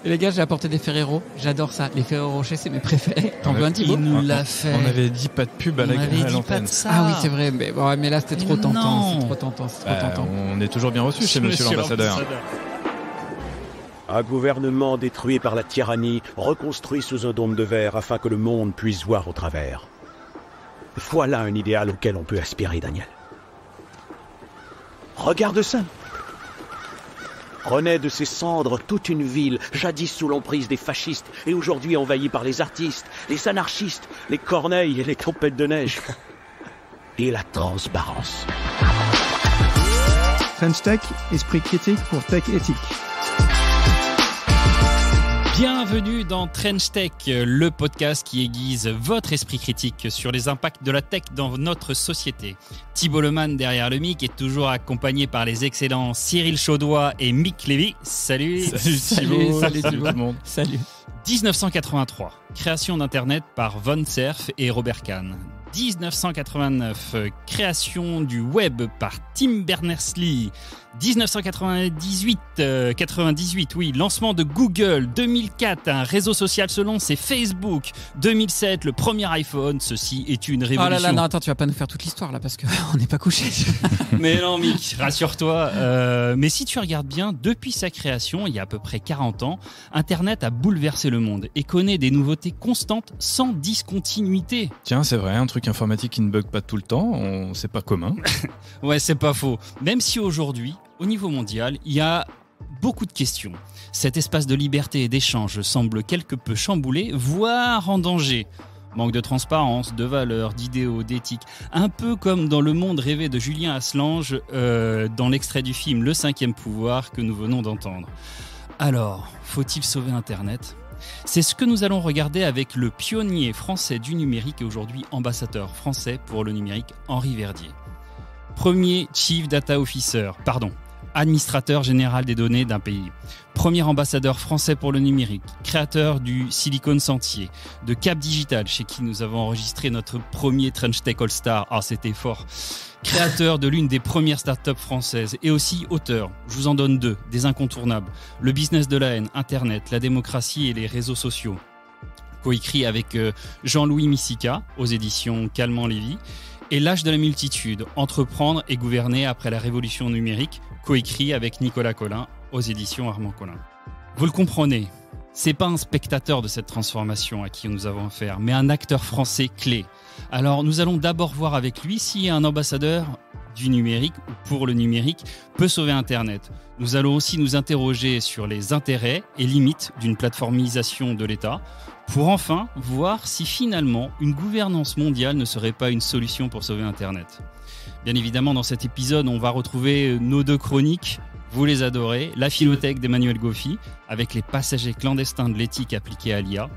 Et les gars, j'ai apporté des Ferrero. J'adore ça. Les Ferrero Rocher, c'est mes préférés. T'en veux un petit Il bout? nous l'a fait. On avait dit pas de pub à l'antenne. Ah oui, c'est vrai. Mais là, c'était trop tentant. C'est trop tentant. On est toujours bien reçu chez Monsieur l'ambassadeur. Un gouvernement détruit par la tyrannie, reconstruit sous un dôme de verre afin que le monde puisse voir au travers. Voilà un idéal auquel on peut aspirer, Daniel. Regarde ça. Renaît de ses cendres toute une ville, jadis sous l'emprise des fascistes, et aujourd'hui envahie par les artistes, les anarchistes, les corneilles et les tempêtes de neige. Et la transparence. French Tech, esprit critique pour tech éthique. Bienvenue dans Trench Tech, le podcast qui aiguise votre esprit critique sur les impacts de la tech dans notre société. Thibault Lemann derrière le mic est toujours accompagné par les excellents Cyril Chaudois et Mick Lévy. Salut Thibault. Salut tout le monde. Salut. 1983, création d'Internet par Von Cerf et Robert Kahn. 1989, création du web par Tim Berners-Lee. 98, lancement de Google. 2004, un réseau social se lance, c'est Facebook. 2007, le premier iPhone. Ceci est une révolution. Oh là là, non, attends, tu vas pas nous faire toute l'histoire là parce qu'on n'est pas couché. Mais non, Mick, rassure-toi. Mais si tu regardes bien, depuis sa création, il y a à peu près 40 ans, Internet a bouleversé le monde et connaît des nouveautés constantes sans discontinuité. Tiens, c'est vrai, un truc informatique qui ne bug pas tout le temps, c'est pas commun. Ouais, c'est pas faux. Même si aujourd'hui, au niveau mondial, il y a beaucoup de questions. Cet espace de liberté et d'échange semble quelque peu chamboulé, voire en danger. Manque de transparence, de valeurs, d'idéaux, d'éthique. Un peu comme dans le monde rêvé de Julien Assange, dans l'extrait du film Le Cinquième Pouvoir que nous venons d'entendre. Alors, faut-il sauver Internet ? C'est ce que nous allons regarder avec le pionnier français du numérique et aujourd'hui ambassadeur français pour le numérique, Henri Verdier. Premier Chief Data Officer, administrateur général des données d'un pays. Premier ambassadeur français pour le numérique, créateur du Silicon Sentier, de Cap Digital, chez qui nous avons enregistré notre premier Trench Tech All Star. Ah, c'était fort. Créateur de l'une des premières startups françaises et aussi auteur. Je vous en donne deux, des incontournables. Le business de la haine, Internet, la démocratie et les réseaux sociaux. Coécrit avec Jean-Louis Missika aux éditions Calment-Lévy. Et L'âge de la multitude, entreprendre et gouverner après la révolution numérique, coécrit avec Nicolas Collin aux éditions Armand Collin. Vous le comprenez, c'est pas un spectateur de cette transformation à qui nous avons affaire, mais un acteur français clé. Alors nous allons d'abord voir avec lui si un ambassadeur du numérique ou pour le numérique peut sauver Internet. Nous allons aussi nous interroger sur les intérêts et limites d'une plateformisation de l'État, pour enfin voir si finalement une gouvernance mondiale ne serait pas une solution pour sauver Internet. Bien évidemment, dans cet épisode, on va retrouver nos deux chroniques, vous les adorez, la philothèque d'Emmanuel Goffi, avec les passagers clandestins de l'éthique appliquée à l'IA,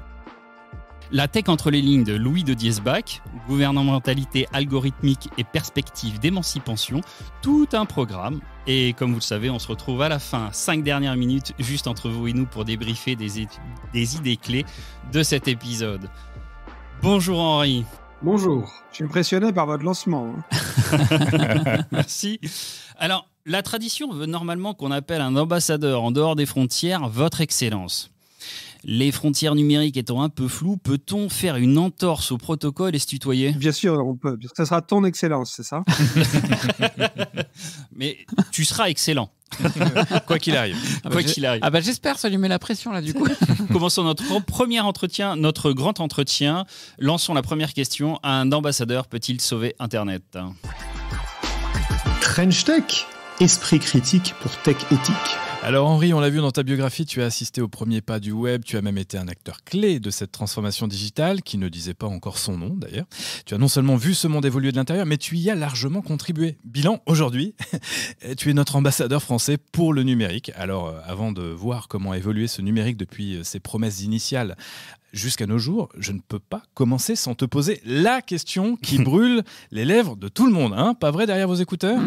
la tech entre les lignes de Louis de Diesbach, gouvernementalité algorithmique et perspective d'émancipation, tout un programme. Et comme vous le savez, on se retrouve à la fin, 5 dernières minutes, juste entre vous et nous pour débriefer des idées clés de cet épisode. Bonjour Henri. Bonjour, je suis impressionné par votre lancement. Merci. Alors, la tradition veut normalement qu'on appelle un ambassadeur en dehors des frontières Votre Excellence. Les frontières numériques étant un peu floues, peut-on faire une entorse au protocole et se tutoyer ? Bien sûr, on peut. Ça sera ton excellence, c'est ça ? Mais tu seras excellent. Quoi qu'il arrive. Ah bah j'espère, ça lui met la pression là du coup. Commençons notre premier entretien, notre grand entretien. Lançons la première question. Un ambassadeur peut-il sauver Internet ? Trench Tech, esprit critique pour tech éthique. Alors Henri, on l'a vu dans ta biographie, tu as assisté au premier pas du web, tu as même été un acteur clé de cette transformation digitale, qui ne disait pas encore son nom d'ailleurs. Tu as non seulement vu ce monde évoluer de l'intérieur, mais tu y as largement contribué. Bilan, aujourd'hui, tu es notre ambassadeur français pour le numérique. Alors avant de voir comment a évolué ce numérique depuis ses promesses initiales jusqu'à nos jours, je ne peux pas commencer sans te poser la question qui brûle les lèvres de tout le monde. Hein, pas vrai derrière vos écouteurs ?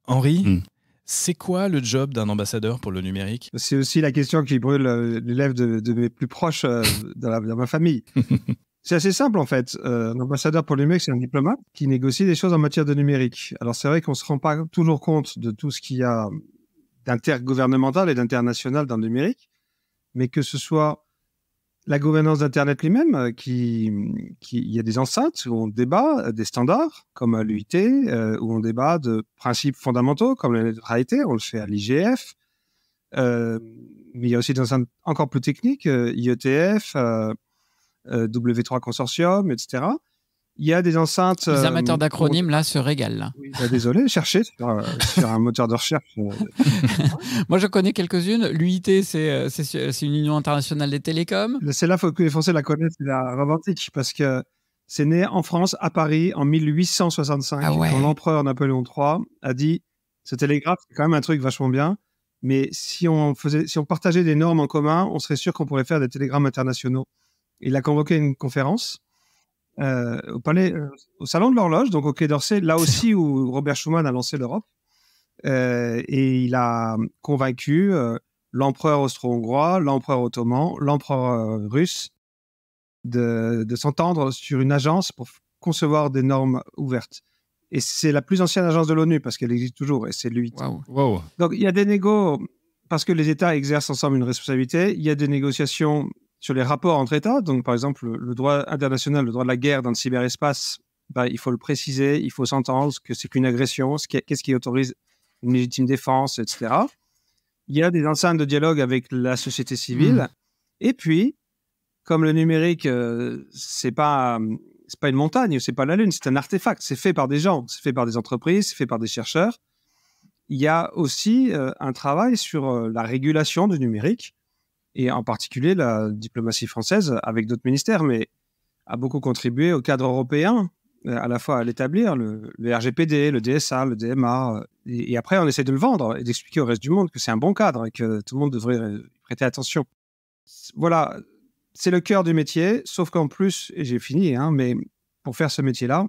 Henri, c'est quoi le job d'un ambassadeur pour le numérique ? C'est aussi la question qui brûle les lèvres de mes plus proches dans ma famille. C'est assez simple en fait. Un ambassadeur pour le numérique, c'est un diplomate qui négocie des choses en matière de numérique. Alors c'est vrai qu'on ne se rend pas toujours compte de tout ce qu'il y a d'intergouvernemental et d'international dans le numérique. mais que ce soit la gouvernance d'Internet lui-même, il y a des enceintes où on débat des standards, comme à l'UIT, où on débat de principes fondamentaux, comme la neutralité, on le fait à l'IGF. Mais il y a aussi des enceintes encore plus techniques, IETF, W3 Consortium, etc. Il y a des enceintes... Les amateurs d'acronymes, là, se régalent. Là. Oui, désolé, cherchez sur un moteur de recherche. Moi, je connais quelques-unes. L'UIT, c'est une union internationale des télécoms. Celle-là, il faut que les Français la connaissent, c'est la romantique, parce que c'est né en France, à Paris, en 1865, quand l'empereur Napoléon III a dit « Ce télégraphe, c'est quand même un truc vachement bien, mais si on partageait des normes en commun, on serait sûr qu'on pourrait faire des télégrammes internationaux. » Il a convoqué une conférence au palais, au salon de l'horloge, donc au Quai d'Orsay, là aussi où Robert Schuman a lancé l'Europe. Et il a convaincu l'empereur austro-hongrois, l'empereur ottoman, l'empereur russe de s'entendre sur une agence pour concevoir des normes ouvertes. Et c'est la plus ancienne agence de l'ONU parce qu'elle existe toujours, et c'est l'UIT. Wow. Donc il y a des négos, parce que les États exercent ensemble une responsabilité, il y a des négociations sur les rapports entre États. Donc par exemple, le droit international, le droit de la guerre dans le cyberespace, il faut le préciser, il faut s'entendre que c'est qu'une agression, qu'est-ce qui autorise une légitime défense, etc. Il y a des enceintes de dialogue avec la société civile. Et puis, comme le numérique, c'est pas une montagne, c'est pas la Lune, c'est un artefact. C'est fait par des gens, c'est fait par des entreprises, c'est fait par des chercheurs. Il y a aussi un travail sur la régulation du numérique, et en particulier la diplomatie française, avec d'autres ministères, mais a beaucoup contribué au cadre européen, à la fois à l'établir, le RGPD, le DSA, le DMA, et après on essaie de le vendre et d'expliquer au reste du monde que c'est un bon cadre et que tout le monde devrait y prêter attention. Voilà, c'est le cœur du métier, sauf qu'en plus, et j'ai fini, mais pour faire ce métier-là,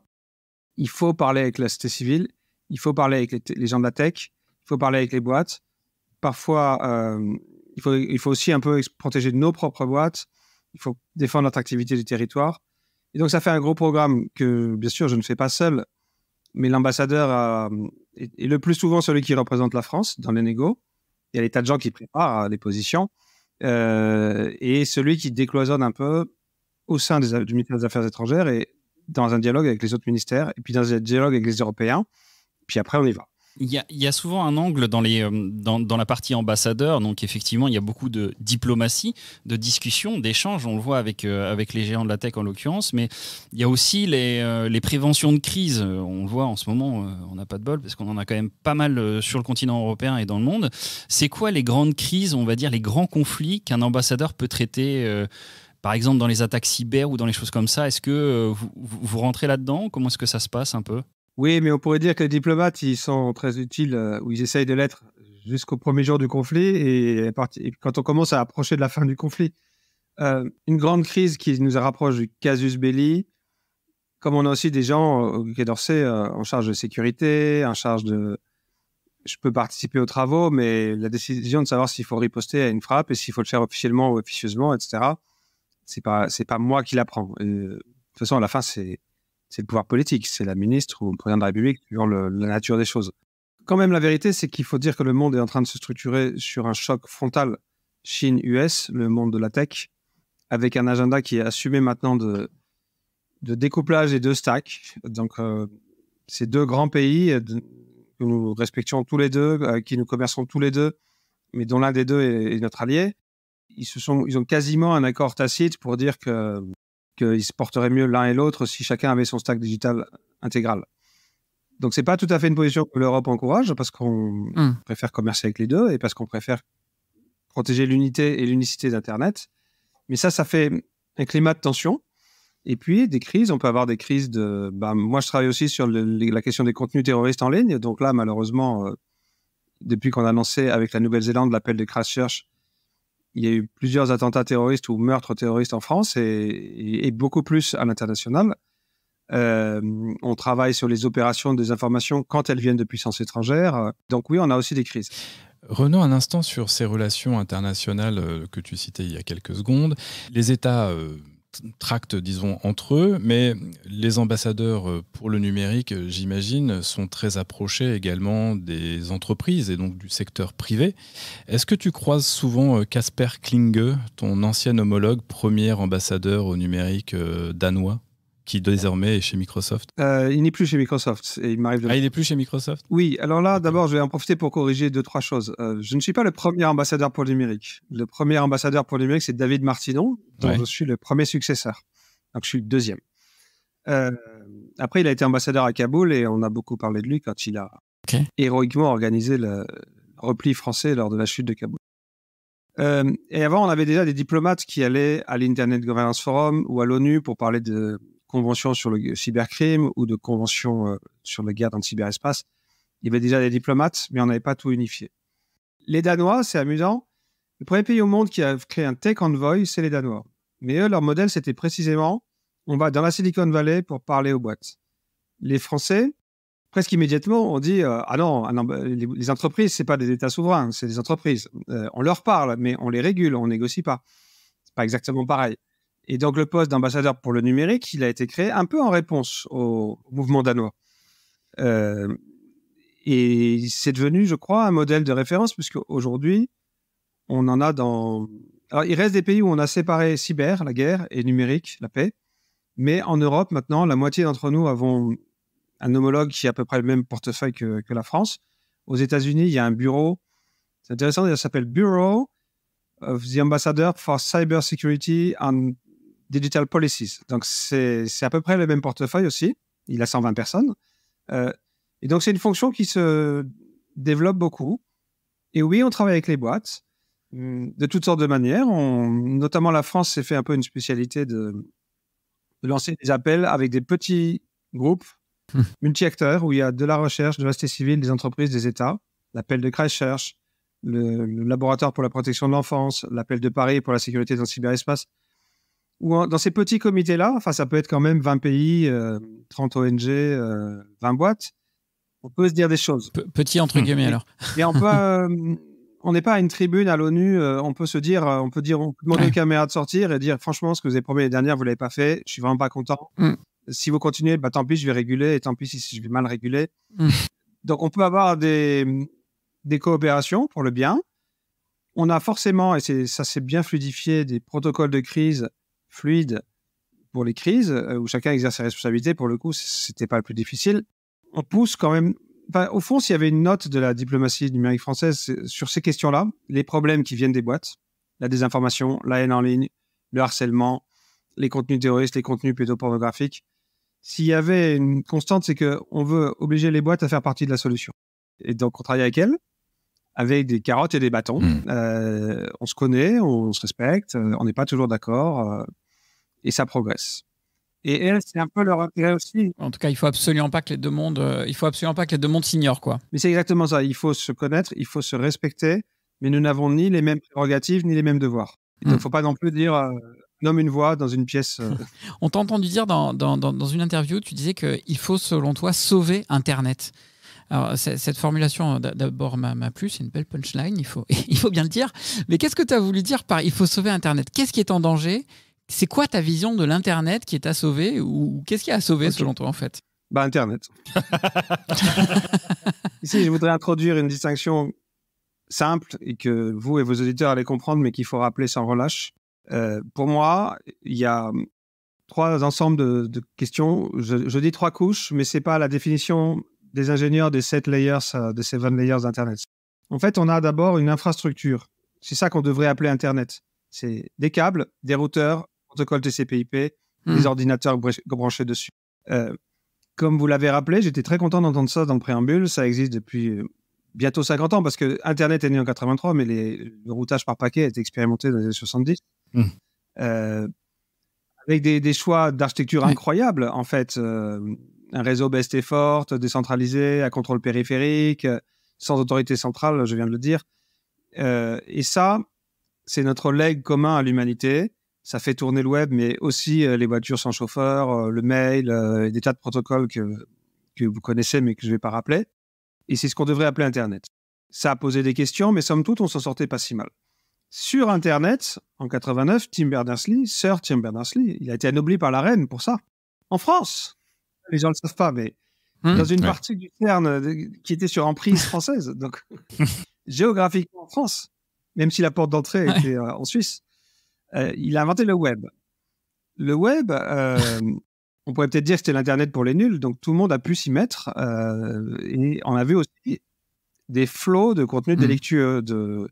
il faut parler avec la société civile, il faut parler avec les gens de la tech, il faut parler avec les boîtes. Parfois, il faut aussi un peu protéger nos propres boîtes, il faut défendre l'attractivité du territoire. Et donc, ça fait un gros programme que, bien sûr, je ne fais pas seul, mais l'ambassadeur est le plus souvent celui qui représente la France dans les négos. Il y a des tas de gens qui préparent les positions. Et celui qui décloisonne un peu au sein du ministère des Affaires étrangères et dans un dialogue avec les autres ministères, et puis dans un dialogue avec les Européens. Puis après, on y va. Il y a souvent un angle dans la partie ambassadeur, donc effectivement il y a beaucoup de diplomatie, de discussion, d'échange, on le voit avec les géants de la tech en l'occurrence, mais il y a aussi les préventions de crise, on le voit en ce moment, on n'a pas de bol parce qu'on en a quand même pas mal sur le continent européen et dans le monde. C'est quoi les grandes crises, on va dire les grands conflits qu'un ambassadeur peut traiter par exemple dans les attaques cyber ou dans les choses comme ça? Est-ce que vous rentrez là-dedans? Comment est-ce que ça se passe un peu? Oui, mais on pourrait dire que les diplomates, ils sont très utiles, ou ils essayent de l'être jusqu'au premier jour du conflit, et quand on commence à approcher de la fin du conflit. Une grande crise qui nous rapproche du casus belli, comme on a aussi des gens au Quai d'Orsay en charge de sécurité, en charge de... Je peux participer aux travaux, mais la décision de savoir s'il faut riposter à une frappe et s'il faut le faire officiellement ou officieusement, etc., c'est pas moi qui la prends. De toute façon, à la fin, c'est le pouvoir politique, c'est la ministre ou le président de la République, suivant la nature des choses. Quand même, la vérité, c'est qu'il faut dire que le monde est en train de se structurer sur un choc frontal Chine-US, le monde de la tech, avec un agenda qui est assumé maintenant de découplage des deux stacks. Donc, ces deux grands pays que nous respections tous les deux, avec qui nous commerçons tous les deux, mais dont l'un des deux est notre allié, ils ont quasiment un accord tacite pour dire qu'ils se porteraient mieux l'un et l'autre si chacun avait son stack digital intégral. Donc, ce n'est pas tout à fait une position que l'Europe encourage, parce qu'on préfère commercer avec les deux et parce qu'on préfère protéger l'unité et l'unicité d'Internet. Mais ça fait un climat de tension. Et puis, des crises, on peut avoir des crises de... moi, je travaille aussi sur la question des contenus terroristes en ligne. Donc là, malheureusement, depuis qu'on a lancé avec la Nouvelle-Zélande l'appel des Christchurch, il y a eu plusieurs attentats terroristes ou meurtres terroristes en France et beaucoup plus à l'international. On travaille sur les opérations de désinformation quand elles viennent de puissances étrangères. Donc oui, on a aussi des crises. Revenons un instant sur ces relations internationales que tu citais il y a quelques secondes. Les États tractent, disons, entre eux, mais les ambassadeurs pour le numérique, j'imagine, sont très approchés également des entreprises et donc du secteur privé. Est-ce que tu croises souvent Kasper Klinge, ton ancien homologue, premier ambassadeur au numérique danois, qui désormais est chez Microsoft? Il n'est plus chez Microsoft. Et il m'arrive de... Ah, il n'est plus chez Microsoft? Oui, alors là, d'abord, je vais en profiter pour corriger 2-3 choses. Je ne suis pas le premier ambassadeur pour le numérique. Le premier ambassadeur pour le numérique, c'est David Martinon, dont je suis le premier successeur. Donc, je suis le deuxième. Après, il a été ambassadeur à Kaboul et on a beaucoup parlé de lui quand il a héroïquement organisé le repli français lors de la chute de Kaboul. Et avant, on avait déjà des diplomates qui allaient à l'Internet Governance Forum ou à l'ONU pour parler de convention sur le cybercrime ou de convention sur la guerre dans le cyberespace. Il y avait déjà des diplomates, mais on n'avait pas tout unifié. Les Danois, c'est amusant. Le premier pays au monde qui a créé un Tech Envoy, c'est les Danois. Mais eux, leur modèle, c'était précisément, on va dans la Silicon Valley pour parler aux boîtes. Les Français, presque immédiatement, on dit ah non, les entreprises, c'est pas des États souverains, c'est des entreprises. On leur parle, mais on les régule, on négocie pas. C'est pas exactement pareil. Et donc, le poste d'ambassadeur pour le numérique, il a été créé un peu en réponse au mouvement danois. Et c'est devenu, je crois, un modèle de référence, puisqu'aujourd'hui, on en a dans... Alors, il reste des pays où on a séparé cyber, la guerre, et numérique, la paix. Mais en Europe, maintenant, la moitié d'entre nous avons un homologue qui a à peu près le même portefeuille que la France. Aux États-Unis, il y a un bureau, c'est intéressant, ça s'appelle Bureau of the Ambassador for Cybersecurity and Digital Policies. Donc, c'est à peu près le même portefeuille aussi. Il a 120 personnes. Et donc, c'est une fonction qui se développe beaucoup. Et oui, on travaille avec les boîtes de toutes sortes de manières. Notamment, la France s'est fait un peu une spécialité de lancer des appels avec des petits groupes multi-acteurs où il y a de la recherche, de la société civile, des entreprises, des États. L'appel de Christchurch, le laboratoire pour la protection de l'enfance, l'appel de Paris pour la sécurité dans le cyberespace. Ou dans ces petits comités-là, enfin, ça peut être quand même 20 pays, 30 ONG, 20 boîtes, on peut se dire des choses. Petit entre guillemets, alors. Et on n'est pas à une tribune à l'ONU, on peut demander aux caméras de sortir et dire, franchement, ce que vous avez promis l'année dernière, vous ne l'avez pas fait, je suis vraiment pas content. Si vous continuez, bah, tant pis, je vais réguler, et tant pis si je vais mal réguler. Donc, on peut avoir des coopérations pour le bien. On a forcément, et ça s'est bien fluidifié, des protocoles de crise fluides pour les crises, où chacun exerce ses responsabilités. Pour le coup, c'était pas le plus difficile. On pousse quand même... Enfin, au fond, s'il y avait une note de la diplomatie numérique française sur ces questions-là, les problèmes qui viennent des boîtes, la désinformation, la haine en ligne, le harcèlement, les contenus terroristes, les contenus pédopornographiques, s'il y avait une constante, c'est qu'on veut obliger les boîtes à faire partie de la solution. Et donc, on travaille avec elles, avec des carottes et des bâtons. On se connaît, on se respecte, on n'est pas toujours d'accord, et ça progresse. Et elles, c'est un peu leur intérêt aussi. En tout cas, il faut absolument pas que les deux mondes s'ignorent, quoi. Mais c'est exactement ça. Il faut se connaître, il faut se respecter, mais nous n'avons ni les mêmes prérogatives ni les mêmes devoirs. Donc, il ne faut pas non plus dire un homme, une voix dans une pièce. On t'a entendu dire dans une interview, tu disais qu'il faut, selon toi, sauver Internet. Alors, cette formulation, d'abord, m'a plu. C'est une belle punchline, il faut bien le dire. Mais qu'est-ce que tu as voulu dire par « il faut sauver Internet » ? Qu'est-ce qui est en danger ? C'est quoi ta vision de l'Internet qui est à sauver, ou qu'est-ce qui est à sauver selon toi, en fait ? Bah, Internet. Ici, je voudrais introduire une distinction simple et que vous et vos auditeurs allez comprendre, mais qu'il faut rappeler sans relâche. Pour moi, il y a 3 ensembles de questions. Je dis 3 couches, mais ce n'est pas la définition des ingénieurs des 7 layers, des 7 layers d'Internet. En fait, on a d'abord une infrastructure. C'est ça qu'on devrait appeler Internet. C'est des câbles, des routeurs, protocole TCP/IP, des ordinateurs branchés dessus. Comme vous l'avez rappelé, j'étais très content d'entendre ça dans le préambule. Ça existe depuis bientôt 50 ans, parce que Internet est né en 83, mais le routage par paquet a été expérimenté dans les années 70. Avec des choix d'architecture incroyables, en fait. Un réseau best et forte, décentralisé, à contrôle périphérique, sans autorité centrale, je viens de le dire. Et ça, c'est notre legs commun à l'humanité. Ça fait tourner le web, mais aussi les voitures sans chauffeur, le mail, et des tas de protocoles que vous connaissez, mais que je ne vais pas rappeler. Et c'est ce qu'on devrait appeler Internet. Ça a posé des questions, mais somme toute, on s'en sortait pas si mal. Sur Internet, en 89, Sir Tim Berners-Lee, il a été anobli par la reine pour ça. En France, les gens ne le savent pas, mais dans une partie du CERN qui était sur emprise française, donc géographiquement en France, même si la porte d'entrée était en Suisse, il a inventé le web. Le web, on pourrait peut-être dire que c'était l'Internet pour les nuls, donc tout le monde a pu s'y mettre, et on avait aussi des flots de contenu délictueux, de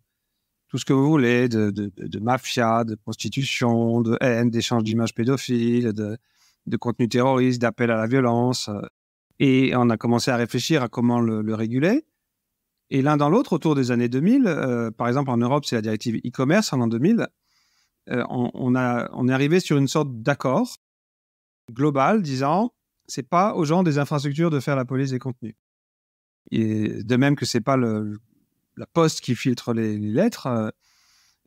tout ce que vous voulez, de mafia, de prostitution, de haine, d'échange d'images pédophiles, de contenu terroriste, d'appel à la violence. Et on a commencé à réfléchir à comment le réguler. Et l'un dans l'autre, autour des années 2000, par exemple en Europe, c'est la directive e-commerce en l'an 2000, on est arrivé sur une sorte d'accord global disant c'est pas aux gens des infrastructures de faire la police des contenus. Et de même que c'est pas la poste qui filtre les lettres.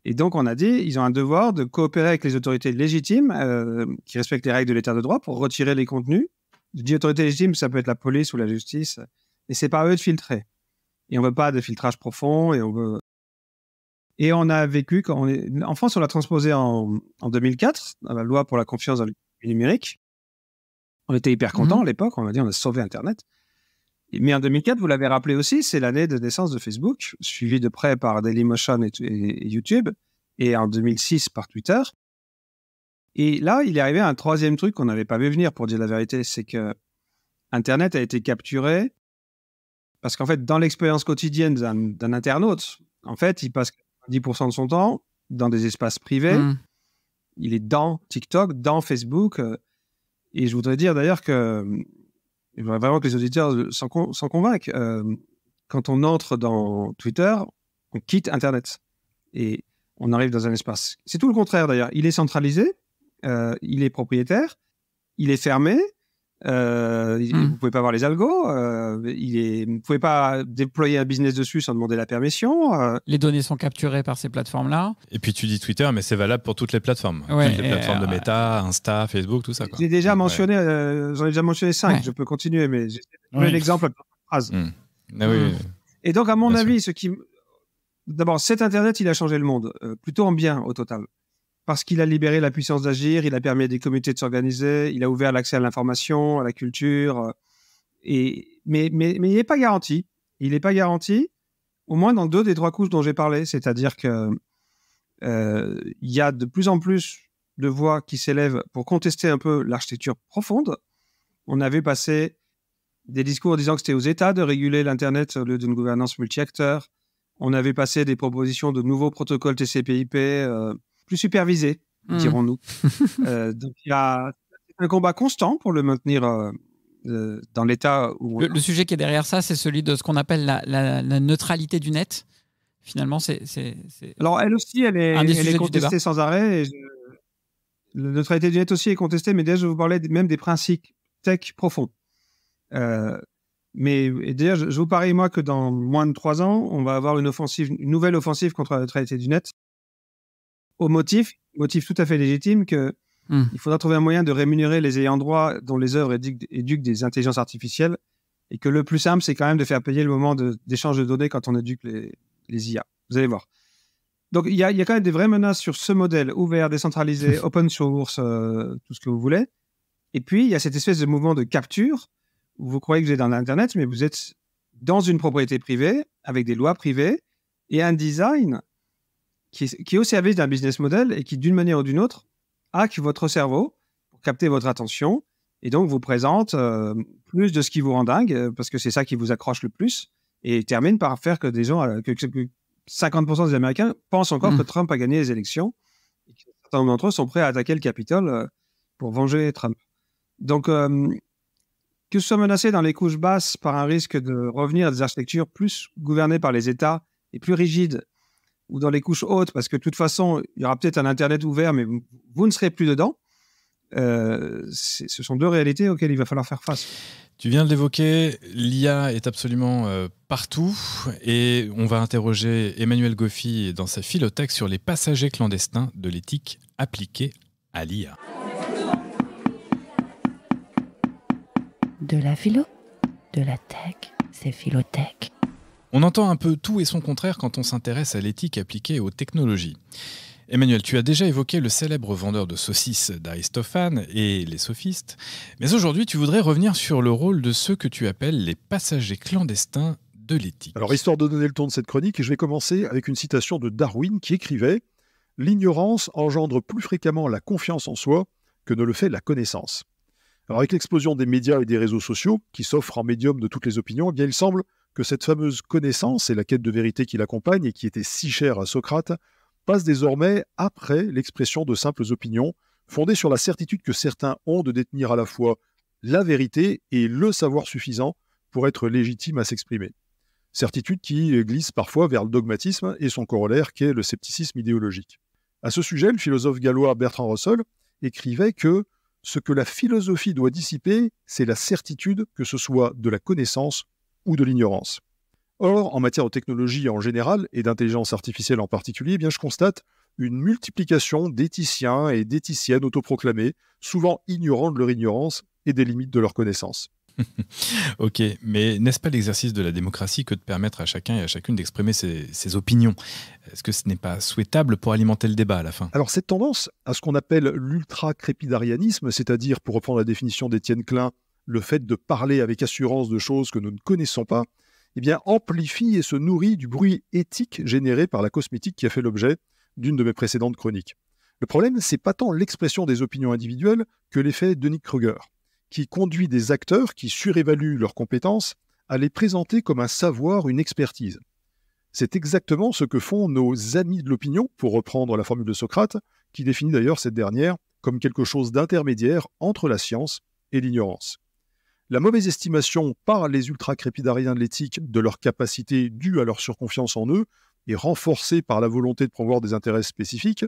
Et donc, on a dit, ils ont un devoir de coopérer avec les autorités légitimes qui respectent les règles de l'état de droit pour retirer les contenus. Je dis autorité légitime, ça peut être la police ou la justice. Et c'est pas à eux de filtrer. Et on veut pas de filtrage profond. Et on a vécu, en France, on l'a transposé en 2004, dans la loi pour la confiance dans le numérique. On était hyper contents à l'époque. On a dit, on a sauvé Internet. Mais en 2004, vous l'avez rappelé aussi, c'est l'année de naissance de Facebook, suivi de près par Dailymotion et YouTube, et en 2006 par Twitter. Et là, il est arrivé un troisième truc qu'on n'avait pas vu venir, pour dire la vérité, c'est que Internet a été capturé parce qu'en fait, dans l'expérience quotidienne d'un internaute, en fait, il passe 10% de son temps dans des espaces privés. Il est dans TikTok, dans Facebook. Et je voudrais dire d'ailleurs que il faudrait vraiment que les auditeurs s'en convainquent. Quand on entre dans Twitter, on quitte Internet. Et on arrive dans un espace. C'est tout le contraire d'ailleurs. Il est centralisé, il est propriétaire, il est fermé, vous ne pouvez pas avoir les algos, vous ne pouvez pas déployer un business dessus sans demander la permission. Les données sont capturées par ces plateformes-là. Et puis tu dis Twitter, mais c'est valable pour toutes les plateformes. Ouais, toutes les plateformes de Meta, Insta, Facebook, tout ça. Quoi. J'ai déjà mentionné, j'en ai déjà mentionné 5, je peux continuer, mais j'ai donné l'exemple à la phrase. Oui. Et donc, à mon avis, d'abord, cet Internet, il a changé le monde, plutôt en bien au total. Parce qu'il a libéré la puissance d'agir, il a permis à des communautés de s'organiser, il a ouvert l'accès à l'information, à la culture. Mais il n'est pas garanti. Il n'est pas garanti, au moins dans 2 des 3 couches dont j'ai parlé. C'est-à-dire qu'il y a de plus en plus de voix qui s'élèvent pour contester un peu l'architecture profonde. On avait passé des discours disant que c'était aux États de réguler l'Internet au lieu d'une gouvernance multi-acteurs. On avait passé des propositions de nouveaux protocoles TCP/IP plus supervisés, dirons-nous. Donc, il y a un combat constant pour le maintenir dans l'état où... Le sujet qui est derrière ça, c'est celui de ce qu'on appelle la neutralité du net. Finalement, c'est... Alors, elle aussi, elle est contestée sans arrêt. La neutralité du net aussi est contestée, mais déjà, je vous parlais même des principes tech profonds. Mais déjà, je vous parie, moi, que dans moins de 3 ans, on va avoir une nouvelle offensive contre la neutralité du net, au motif tout à fait légitime qu'il faudra trouver un moyen de rémunérer les ayants droit dont les œuvres éduquent des intelligences artificielles, et que le plus simple, c'est quand même de faire payer le moment d'échange de données quand on éduque les IA. Vous allez voir. Donc, il y a quand même des vraies menaces sur ce modèle ouvert, décentralisé, open source, tout ce que vous voulez. Et puis, il y a cette espèce de mouvement de capture où vous croyez que vous êtes dans l'Internet, mais vous êtes dans une propriété privée, avec des lois privées, et un design qui est au service d'un business model et qui, d'une manière ou d'une autre, hack votre cerveau pour capter votre attention et donc vous présente plus de ce qui vous rend dingue, parce que c'est ça qui vous accroche le plus, et termine par faire que des gens, que 50% des Américains pensent encore que Trump a gagné les élections et que certains nombre d'entre eux sont prêts à attaquer le Capitole pour venger Trump. Donc, que ce soit menacé dans les couches basses par un risque de revenir à des architectures plus gouvernées par les États et plus rigides, ou dans les couches hautes, parce que de toute façon, il y aura peut-être un Internet ouvert, mais vous ne serez plus dedans. Ce sont 2 réalités auxquelles il va falloir faire face. Tu viens de l'évoquer, l'IA est absolument partout, et on va interroger Emmanuel Goffi dans sa philothèque sur les passagers clandestins de l'éthique appliquée à l'IA. De la philo, de la tech, c'est Philothèque. On entend un peu tout et son contraire quand on s'intéresse à l'éthique appliquée aux technologies. Emmanuel, tu as déjà évoqué le célèbre vendeur de saucisses d'Aristophane et les sophistes, mais aujourd'hui tu voudrais revenir sur le rôle de ceux que tu appelles les passagers clandestins de l'éthique. Alors, histoire de donner le ton de cette chronique, je vais commencer avec une citation de Darwin qui écrivait « L'ignorance engendre plus fréquemment la confiance en soi que ne le fait la connaissance ». Alors, avec l'explosion des médias et des réseaux sociaux, qui s'offrent en médium de toutes les opinions, eh bien, il semble que cette fameuse connaissance et la quête de vérité qui l'accompagne et qui était si chère à Socrate passe désormais après l'expression de simples opinions fondées sur la certitude que certains ont de détenir à la fois la vérité et le savoir suffisant pour être légitimes à s'exprimer. Certitude qui glisse parfois vers le dogmatisme et son corollaire qu'est le scepticisme idéologique. À ce sujet, le philosophe gallois Bertrand Russell écrivait que ce que la philosophie doit dissiper, c'est la certitude que ce soit de la connaissance ou de l'ignorance. Or, en matière de technologie en général et d'intelligence artificielle en particulier, eh bien, je constate une multiplication d'éthiciens et d'éthiciennes autoproclamés, souvent ignorant de leur ignorance et des limites de leur connaissance. Ok, mais n'est-ce pas l'exercice de la démocratie que de permettre à chacun et à chacune d'exprimer ses opinions ? Est-ce que ce n'est pas souhaitable pour alimenter le débat à la fin ? Alors cette tendance à ce qu'on appelle l'ultra-crépidarianisme, c'est-à-dire, pour reprendre la définition d'Étienne Klein, le fait de parler avec assurance de choses que nous ne connaissons pas, eh bien, amplifie et se nourrit du bruit éthique généré par la cosmétique qui a fait l'objet d'une de mes précédentes chroniques. Le problème, c'est pas tant l'expression des opinions individuelles que l'effet Dunning-Kruger, qui conduit des acteurs qui surévaluent leurs compétences à les présenter comme un savoir, une expertise. C'est exactement ce que font nos amis de l'opinion, pour reprendre la formule de Socrate, qui définit d'ailleurs cette dernière comme quelque chose d'intermédiaire entre la science et l'ignorance. La mauvaise estimation par les ultra-crépidariens de l'éthique de leur capacité due à leur surconfiance en eux et renforcée par la volonté de promouvoir des intérêts spécifiques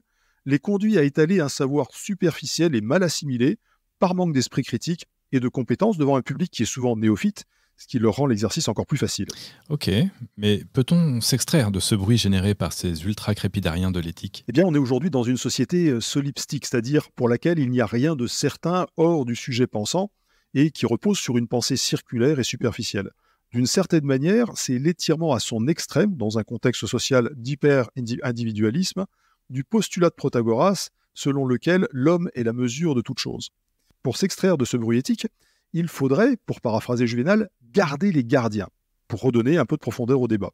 les conduit à étaler un savoir superficiel et mal assimilé par manque d'esprit critique et de compétences devant un public qui est souvent néophyte, ce qui leur rend l'exercice encore plus facile. Ok, mais peut-on s'extraire de ce bruit généré par ces ultra-crépidariens de l'éthique ? Eh bien, on est aujourd'hui dans une société solipstique, c'est-à-dire pour laquelle il n'y a rien de certain hors du sujet pensant et qui repose sur une pensée circulaire et superficielle. D'une certaine manière, c'est l'étirement à son extrême, dans un contexte social d'hyper-individualisme, du postulat de Protagoras, selon lequel l'homme est la mesure de toute chose. Pour s'extraire de ce bruit éthique, il faudrait, pour paraphraser Juvénal, garder les gardiens, pour redonner un peu de profondeur au débat.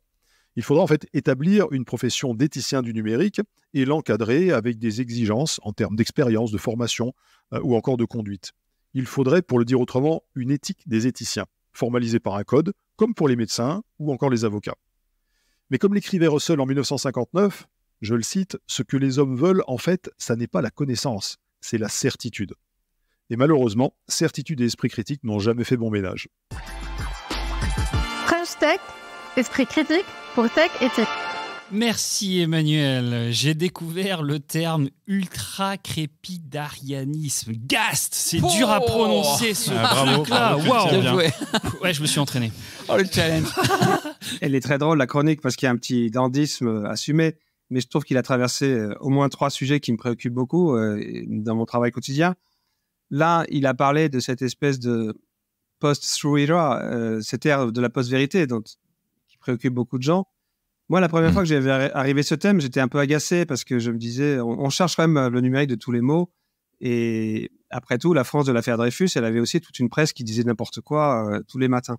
Il faudra en fait établir une profession d'éthicien du numérique et l'encadrer avec des exigences en termes d'expérience, de formation ou encore de conduite. Il faudrait, pour le dire autrement, une éthique des éthiciens, formalisée par un code, comme pour les médecins ou encore les avocats. Mais comme l'écrivait Russell en 1959, je le cite, « Ce que les hommes veulent, en fait, ça n'est pas la connaissance, c'est la certitude. » Et malheureusement, certitude et esprit critique n'ont jamais fait bon ménage. French Tech, esprit critique pour tech éthique. Merci Emmanuel. J'ai découvert le terme ultra-crépidarianisme. GAST, c'est dur à prononcer ce truc-là. Waouh. Ouais, je me suis entraîné. Oh, le challenge. Elle est très drôle, la chronique, parce qu'il y a un petit dandisme assumé. Mais je trouve qu'il a traversé au moins 3 sujets qui me préoccupent beaucoup dans mon travail quotidien. Là, il a parlé de cette espèce de post-truth-era, cette ère de la post-vérité qui préoccupe beaucoup de gens. Moi, la première fois que j'avais arrivé ce thème, j'étais un peu agacé parce que je me disais, on cherche quand même le numérique de tous les mots. Et après tout, la France de l'affaire Dreyfus, elle avait aussi toute une presse qui disait n'importe quoi tous les matins.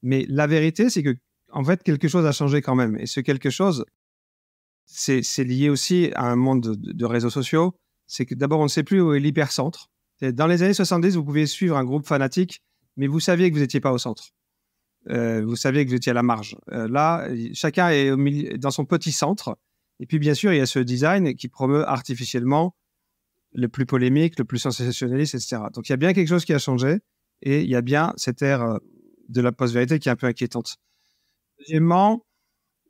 Mais la vérité, c'est que, en fait, quelque chose a changé quand même. Et ce quelque chose, c'est lié aussi à un monde de réseaux sociaux. C'est que d'abord, on ne sait plus où est l'hypercentre. Dans les années 70, vous pouviez suivre un groupe fanatique, mais vous saviez que vous n'étiez pas au centre. Vous saviez que vous étiez à la marge. Là, chacun est dans son petit centre. Et puis, bien sûr, il y a ce design qui promeut artificiellement le plus polémique, le plus sensationnaliste, etc. Donc, il y a bien quelque chose qui a changé et il y a bien cette ère de la post-vérité qui est un peu inquiétante. Deuxièmement,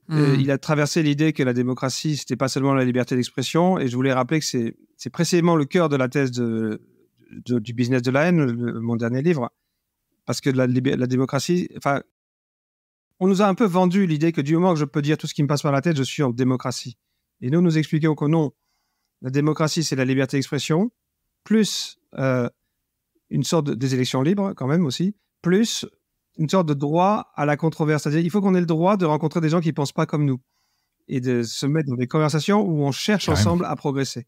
il a traversé l'idée que la démocratie, c'était pas seulement la liberté d'expression. Et je voulais rappeler que c'est précisément le cœur de la thèse du business de la haine, mon dernier livre. Parce que la démocratie, enfin, on nous a un peu vendu l'idée que du moment que je peux dire tout ce qui me passe par la tête, je suis en démocratie. Et nous expliquons que non, la démocratie, c'est la liberté d'expression, plus une sorte des élections libres quand même aussi, plus une sorte de droit à la controverse. C'est-à-dire il faut qu'on ait le droit de rencontrer des gens qui ne pensent pas comme nous et de se mettre dans des conversations où on cherche ensemble à progresser.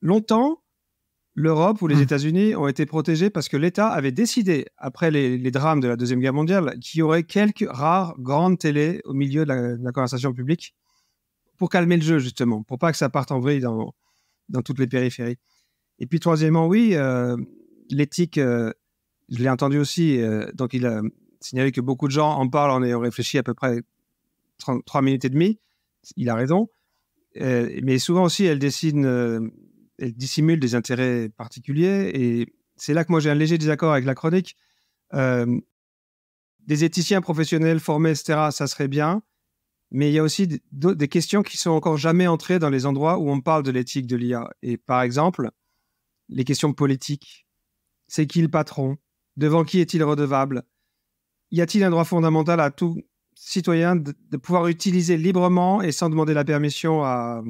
Longtemps, l'Europe ou les États-Unis ont été protégés parce que l'État avait décidé, après les drames de la Deuxième Guerre mondiale, qu'il y aurait quelques rares grandes télés au milieu de la conversation publique pour calmer le jeu, justement, pour pas que ça parte en vrille dans toutes les périphéries. Et puis, troisièmement, oui, l'éthique, je l'ai entendu aussi, donc il a signalé que beaucoup de gens en parlent en ayant réfléchi à peu près 3 minutes et demie. Il a raison. Mais souvent aussi, elle dissimule des intérêts particuliers. Et c'est là que moi, j'ai un léger désaccord avec la chronique. Des éthiciens professionnels formés, etc., ça serait bien. Mais il y a aussi des questions qui sont encore jamais entrées dans les endroits où on parle de l'éthique de l'IA. Et par exemple, les questions politiques. C'est qui le patron? Devant qui est-il redevable? Y a-t-il un droit fondamental à tout citoyen de pouvoir utiliser librement et sans demander la permission à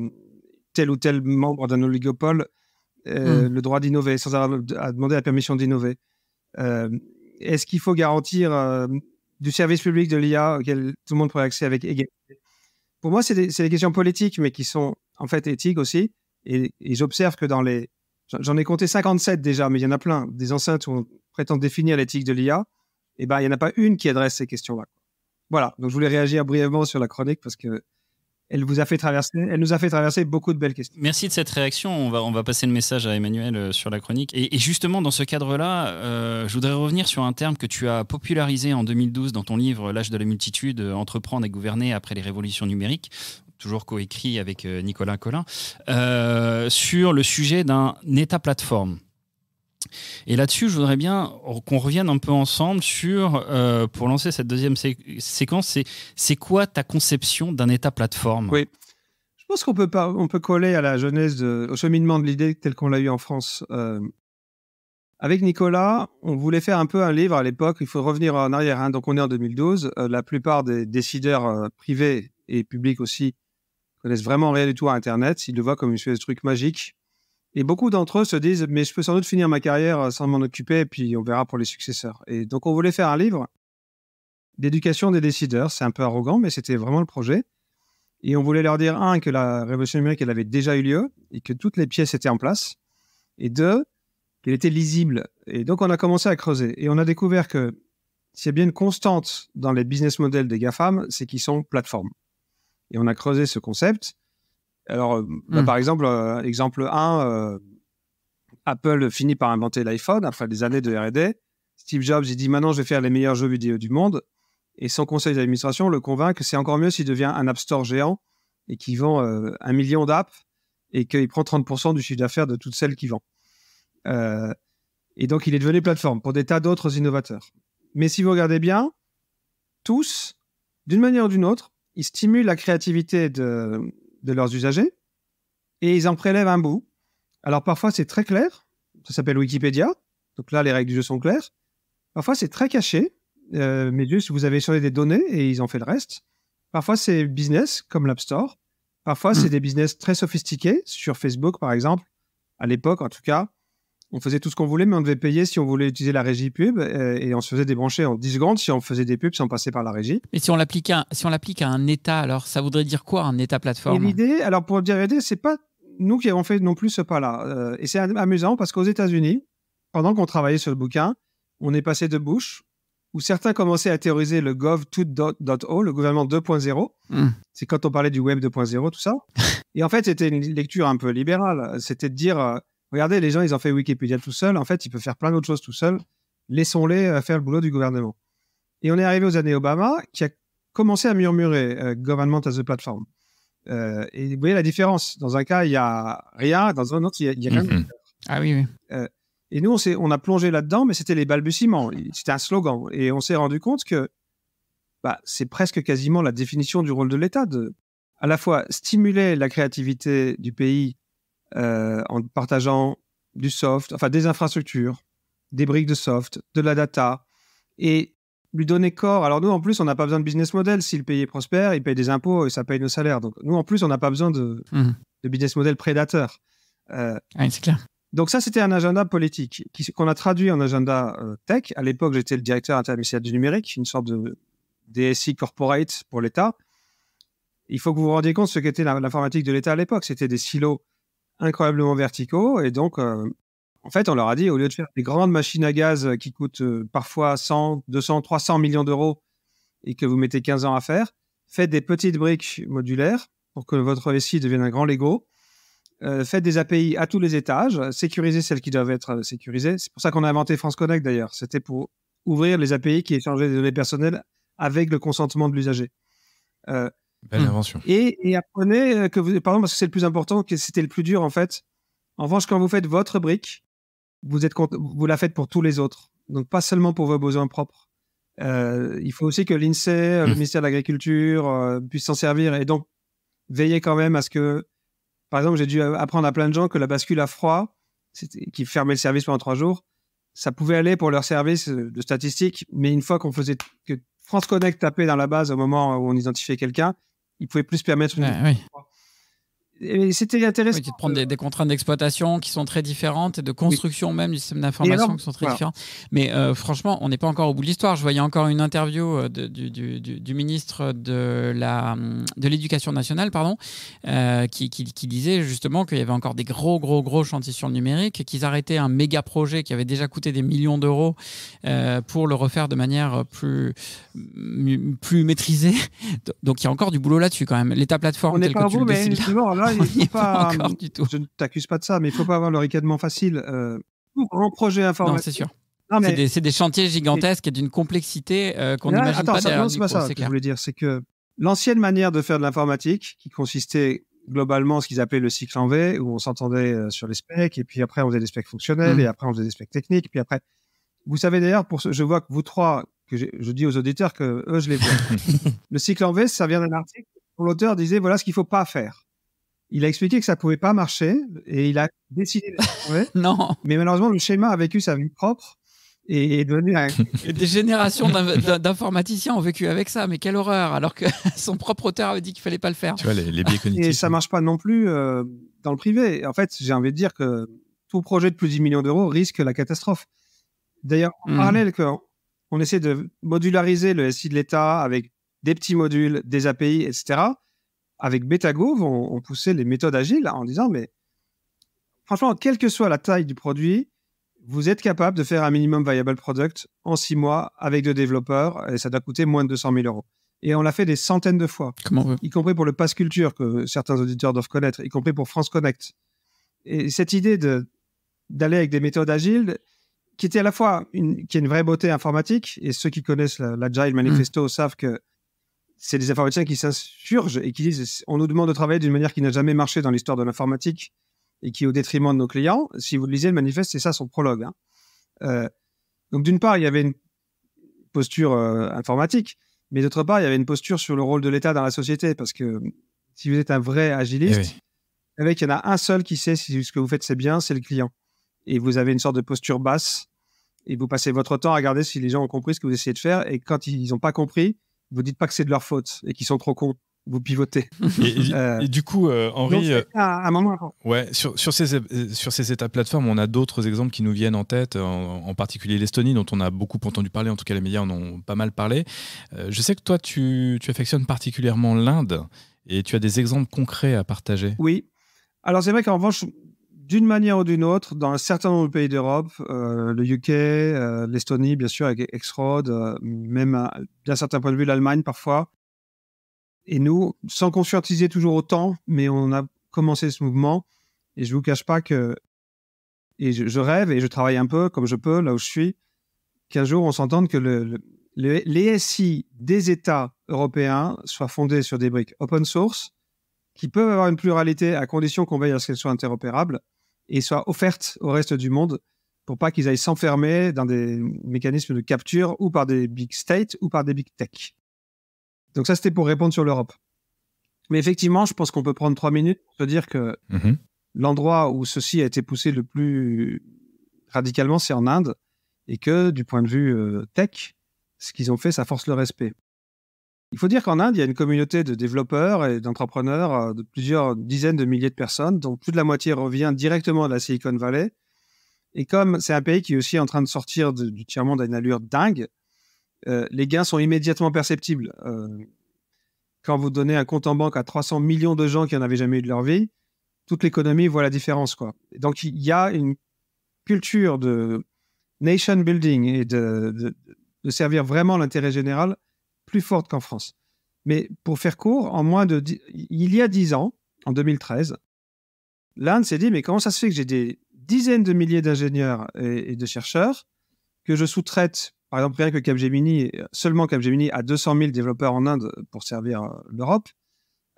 tel ou tel membre d'un oligopole le droit d'innover, sans avoir à demander la permission d'innover? Est-ce qu'il faut garantir du service public de l'IA auquel tout le monde pourrait accéder avec égalité? Pour moi, c'est des questions politiques, mais qui sont en fait éthiques aussi. Et j'observe que j'en ai compté 57 déjà, mais il y en a plein, des enceintes où on prétend définir l'éthique de l'IA. Et ben, il n'y en a pas une qui adresse ces questions-là. Voilà, donc je voulais réagir brièvement sur la chronique parce que elle nous a fait traverser beaucoup de belles questions. Merci de cette réaction. On va passer le message à Emmanuel sur la chronique. Et justement, dans ce cadre-là, je voudrais revenir sur un terme que tu as popularisé en 2012 dans ton livre L'âge de la multitude, entreprendre et gouverner après les révolutions numériques, toujours coécrit avec Nicolas Collin, sur le sujet d'un État plateforme. Et là-dessus, je voudrais bien qu'on revienne un peu ensemble sur, pour lancer cette deuxième séquence, c'est quoi ta conception d'un État plateforme? Oui, je pense qu'on peut coller à la genèse, au cheminement de l'idée tel qu'on l'a eu en France. Avec Nicolas, on voulait faire un peu un livre à l'époque, il faut revenir en arrière, hein, donc on est en 2012, la plupart des décideurs privés et publics aussi connaissent vraiment rien du tout à Internet, ils le voient comme une espèce de truc magique. Et beaucoup d'entre eux se disent « mais je peux sans doute finir ma carrière sans m'en occuper, et puis on verra pour les successeurs ». Et donc, on voulait faire un livre d'éducation des décideurs. C'est un peu arrogant, mais c'était vraiment le projet. Et on voulait leur dire, un, que la révolution numérique, elle avait déjà eu lieu, et que toutes les pièces étaient en place. Et deux, qu'elle était lisible. Et donc, on a commencé à creuser. Et on a découvert que s'il y a bien une constante dans les business models des GAFAM, c'est qu'ils sont plateformes. Et on a creusé ce concept. Alors, par exemple, exemple 1, Apple finit par inventer l'iPhone après des années de R&D. Steve Jobs, il dit maintenant je vais faire les meilleurs jeux vidéo du monde. Et son conseil d'administration le convainc que c'est encore mieux s'il devient un App Store géant et qu'il vend 1 million d'apps et qu'il prend 30% du chiffre d'affaires de toutes celles qu'il vend. Et donc, il est devenu plateforme pour des tas d'autres innovateurs. Mais si vous regardez bien, tous, d'une manière ou d'une autre, ils stimulent la créativité de leurs usagers et ils en prélèvent un bout. Alors parfois c'est très clair, ça s'appelle Wikipédia, donc là les règles du jeu sont claires. Parfois c'est très caché, mais juste vous avez échangé des données et ils ont fait le reste. Parfois c'est business comme l'App Store, parfois c'est des business très sophistiqués, sur Facebook par exemple, à l'époque en tout cas, on faisait tout ce qu'on voulait mais on devait payer si on voulait utiliser la régie pub et on se faisait débrancher en 10 secondes si on faisait des pubs sans passer par la régie. Et si on l'applique à un État, alors ça voudrait dire quoi un État plateforme? Et l'idée, alors pour dire aider, c'est pas nous qui avons fait non plus ce pas-là. Et c'est amusant parce qu'aux États-Unis, pendant qu'on travaillait sur le bouquin, on est passé de Bush, où certains commençaient à théoriser le Gov2.0, le gouvernement 2.0. C'est quand on parlait du Web 2.0, tout ça. Et en fait, c'était une lecture un peu libérale. C'était de dire, regardez, les gens, ils ont fait Wikipédia tout seuls. En fait, ils peuvent faire plein d'autres choses tout seuls. Laissons-les faire le boulot du gouvernement. Et on est arrivé aux années Obama, qui a commencé à murmurer Government as a Platform. Et vous voyez la différence. Dans un cas, il n'y a rien. Dans un autre, il y a rien. Ah oui, oui. Et nous, on a plongé là-dedans, mais c'était les balbutiements. C'était un slogan. Et on s'est rendu compte que c'est presque quasiment la définition du rôle de l'État, de à la fois stimuler la créativité du pays en partageant du soft, enfin des infrastructures, des briques de soft, de la data, et lui donner corps. Alors nous, en plus, on n'a pas besoin de business model. Si le pays est prospère, il paye des impôts et ça paye nos salaires. Donc nous, en plus, on n'a pas besoin de business model prédateur. Oui, c'est clair. Donc ça, c'était un agenda politique qu'on a traduit en agenda tech. À l'époque, j'étais le directeur interministériel du numérique, une sorte de DSI corporate pour l'État. Il faut que vous vous rendiez compte de ce qu'était l'informatique de l'État à l'époque. C'était des silos incroyablement verticaux. Et donc, en fait, on leur a dit, au lieu de faire des grandes machines à gaz qui coûtent parfois 100, 200, 300 millions d'euros et que vous mettez 15 ans à faire, faites des petites briques modulaires pour que votre SI devienne un grand Lego. Faites des API à tous les étages, sécurisez celles qui doivent être sécurisées. C'est pour ça qu'on a inventé France Connect d'ailleurs. C'était pour ouvrir les API qui échangeaient des données personnelles avec le consentement de l'usager. Belle invention. Et apprenez que vous, pardon, parce que c'est le plus important, que c'était le plus dur en fait. En revanche, quand vous faites votre brique, vous la faites pour tous les autres. Donc pas seulement pour vos besoins propres. Il faut aussi que l'INSEE, le ministère de l'Agriculture, puisse s'en servir et donc veillez quand même à ce que. Par exemple, j'ai dû apprendre à plein de gens que la bascule à froid, qui fermait le service pendant 3 jours, ça pouvait aller pour leur service de statistique, mais une fois que France Connect tapait dans la base au moment où on identifiait quelqu'un, ils pouvaient plus se permettre. Et c'était intéressant. Oui, tu te prends des contraintes d'exploitation qui sont très différentes et de construction même du système d'information qui sont très différentes. Mais franchement, on n'est pas encore au bout de l'histoire. Je voyais encore une interview du ministre de l'Éducation nationale, qui disait justement qu'il y avait encore des gros chantiers sur le numérique, qu'ils arrêtaient un méga projet qui avait déjà coûté des millions d'euros pour le refaire de manière plus maîtrisée. Donc il y a encore du boulot là-dessus quand même. L'État plateforme tel que tu le décides là. Il faut pas, du tout. je ne t'accuse pas de ça, mais il ne faut pas avoir le ricanement facile. Tout grand projet informatique. Non, c'est sûr. Non, mais... c'est des chantiers gigantesques et d'une complexité qu'on n'imagine pas derrière. Non, c'est pas ça que je voulais dire. C'est que l'ancienne manière de faire de l'informatique, qui consistait globalement ce qu'ils appelaient le cycle en V, où on s'entendait sur les specs, et puis après on faisait des specs fonctionnels, et après on faisait des specs techniques, et puis après... Vous savez d'ailleurs, je vois que vous trois, je dis aux auditeurs que eux, je les vois. Le cycle en V, ça vient d'un article où l'auteur disait voilà ce qu'il ne faut pas faire. Il a expliqué que ça ne pouvait pas marcher et il a décidé de changer. Non. Mais malheureusement, le schéma a vécu sa vie propre et est devenu un... Et des générations d'informaticiens ont vécu avec ça. Mais quelle horreur. Alors que son propre auteur avait dit qu'il ne fallait pas le faire. Tu vois, les biais cognitifs. Et ça ne marche pas non plus dans le privé. En fait, j'ai envie de dire que tout projet de plus de 10 millions d'euros risque la catastrophe. D'ailleurs, en parallèle, on essaie de modulariser le SI de l'État avec des petits modules, des API, etc., avec Betagov, on poussait les méthodes agiles en disant, mais franchement, quelle que soit la taille du produit, vous êtes capable de faire un minimum viable product en 6 mois avec 2 développeurs et ça doit coûter moins de 200 000 euros. Et on l'a fait des centaines de fois, y compris pour le Pass Culture que certains auditeurs doivent connaître, y compris pour France Connect. Et cette idée d'aller avec des méthodes agiles, qui était à la fois qui est une vraie beauté informatique, et ceux qui connaissent l'Agile Manifesto savent que c'est des informaticiens qui s'insurgent et qui disent on nous demande de travailler d'une manière qui n'a jamais marché dans l'histoire de l'informatique et qui est au détriment de nos clients. Si vous lisez le manifeste, c'est ça son prologue. Donc d'une part, il y avait une posture informatique, mais d'autre part, il y avait une posture sur le rôle de l'État dans la société, parce que si vous êtes un vrai agiliste, il y en a un seul qui sait si ce que vous faites c'est bien, c'est le client. Et vous avez une sorte de posture basse et vous passez votre temps à regarder si les gens ont compris ce que vous essayez de faire, et quand ils n'ont pas compris, vous dites pas que c'est de leur faute et qu'ils sont trop cons. Vous pivotez. Et du coup, Henri, un moment avant. Ouais, sur ces étapes plateformes, on a d'autres exemples qui nous viennent en tête, en particulier l'Estonie, dont on a beaucoup entendu parler, en tout cas les médias en ont pas mal parlé. Je sais que toi, tu affectionnes particulièrement l'Inde et tu as des exemples concrets à partager. Oui. Alors c'est vrai qu'en revanche, d'une manière ou d'une autre, dans un certain nombre de pays d'Europe, le UK, l'Estonie, bien sûr, avec X-Road, même d'un certain point de vue, l'Allemagne parfois. Et nous, sans conscientiser toujours autant, mais on a commencé ce mouvement. Et je ne vous cache pas que... Et je rêve et je travaille un peu comme je peux, là où je suis, qu'un jour, on s'entende que les SI des États européens soient fondés sur des briques open source, qui peuvent avoir une pluralité à condition qu'on veille à ce qu'elles soient interopérables, et soient offertes au reste du monde pour pas qu'ils aillent s'enfermer dans des mécanismes de capture ou par des big states ou par des big tech. Donc ça, c'était pour répondre sur l'Europe. Mais effectivement, je pense qu'on peut prendre 3 minutes pour se dire que l'endroit où ceci a été poussé le plus radicalement, c'est en Inde, et que du point de vue tech, ce qu'ils ont fait, ça force le respect. Il faut dire qu'en Inde, il y a une communauté de développeurs et d'entrepreneurs de plusieurs dizaines de milliers de personnes, dont plus de la moitié revient directement de la Silicon Valley. Et comme c'est un pays qui est aussi en train de sortir du tiers-monde à une allure dingue, les gains sont immédiatement perceptibles. Quand vous donnez un compte en banque à 300 millions de gens qui n'en avaient jamais eu de leur vie, toute l'économie voit la différence, quoi. Et donc, il y a une culture de nation building et de servir vraiment l'intérêt général plus forte qu'en France. Mais pour faire court, il y a 10 ans, en 2013, l'Inde s'est dit, mais comment ça se fait que j'ai des dizaines de milliers d'ingénieurs et de chercheurs que je sous-traite, par exemple, rien que Capgemini, seulement Capgemini a 200 000 développeurs en Inde pour servir l'Europe,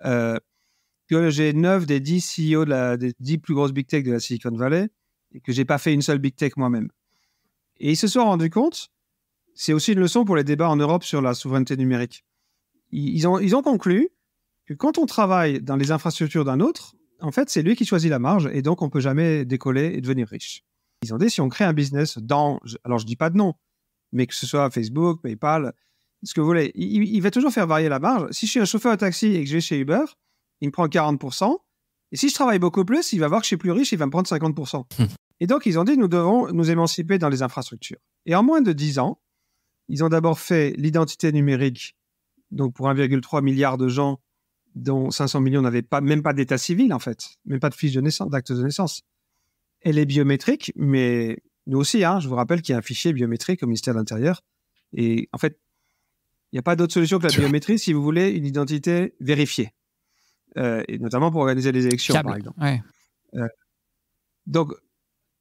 que j'ai 9 des 10 CEO des 10 plus grosses big tech de la Silicon Valley et que j'ai pas fait une seule big tech moi-même. Et ils se sont rendus compte, c'est aussi une leçon pour les débats en Europe sur la souveraineté numérique. Ils ont conclu que quand on travaille dans les infrastructures d'un autre, en fait, c'est lui qui choisit la marge et donc on peut jamais décoller et devenir riche. Ils ont dit, si on crée un business alors je dis pas de nom, mais que ce soit Facebook, PayPal, ce que vous voulez, il va toujours faire varier la marge. Si je suis un chauffeur de taxi et que je vais chez Uber, il me prend 40%. Et si je travaille beaucoup plus, il va voir que je suis plus riche, il va me prendre 50%. Et donc, ils ont dit, nous devons nous émanciper dans les infrastructures. Et en moins de 10 ans, ils ont d'abord fait l'identité numérique, donc pour 1,3 milliard de gens, dont 500 millions n'avaient même pas d'état civil, en fait, même pas de fiche de naissance, d'acte de naissance. Elle est biométrique, mais nous aussi, je vous rappelle qu'il y a un fichier biométrique au ministère de l'Intérieur. Et en fait, il n'y a pas d'autre solution que la biométrie si vous voulez une identité vérifiée. Et notamment pour organiser les élections, par exemple. Ouais.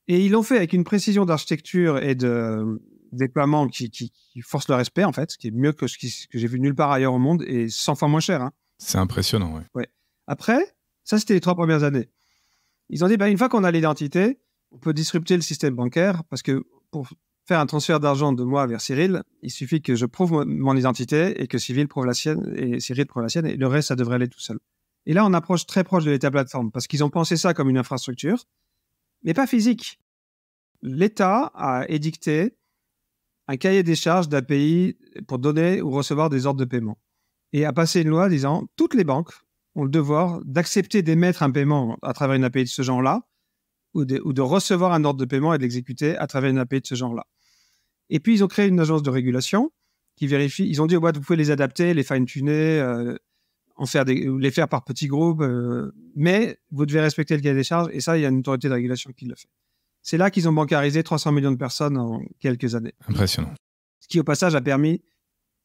Et ils l'ont fait avec une précision d'architecture et de déploiement qui force le respect, en fait, ce qui est mieux que ce que j'ai vu nulle part ailleurs au monde et 100 fois moins cher. C'est impressionnant, oui. Ouais. Après, ça, c'était les 3 premières années. Ils ont dit, une fois qu'on a l'identité, on peut disrupter le système bancaire parce que pour faire un transfert d'argent de moi vers Cyril, il suffit que je prouve mon identité et que Cyril prouve la sienne et Cyril prouve la sienne et le reste, ça devrait aller tout seul. Et là, on approche très proche de l'État plateforme parce qu'ils ont pensé ça comme une infrastructure, mais pas physique. L'État a édicté un cahier des charges d'API pour donner ou recevoir des ordres de paiement et a passé une loi disant toutes les banques ont le devoir d'accepter d'émettre un paiement à travers une API de ce genre-là ou de recevoir un ordre de paiement et de l'exécuter à travers une API de ce genre-là. Et puis, ils ont créé une agence de régulation qui vérifie. Ils ont dit, vous pouvez les adapter, les fine-tuner, les faire par petits groupes, mais vous devez respecter le cahier des charges. Et ça, il y a une autorité de régulation qui le fait. C'est là qu'ils ont bancarisé 300 millions de personnes en quelques années. Impressionnant. Ce qui, au passage, a permis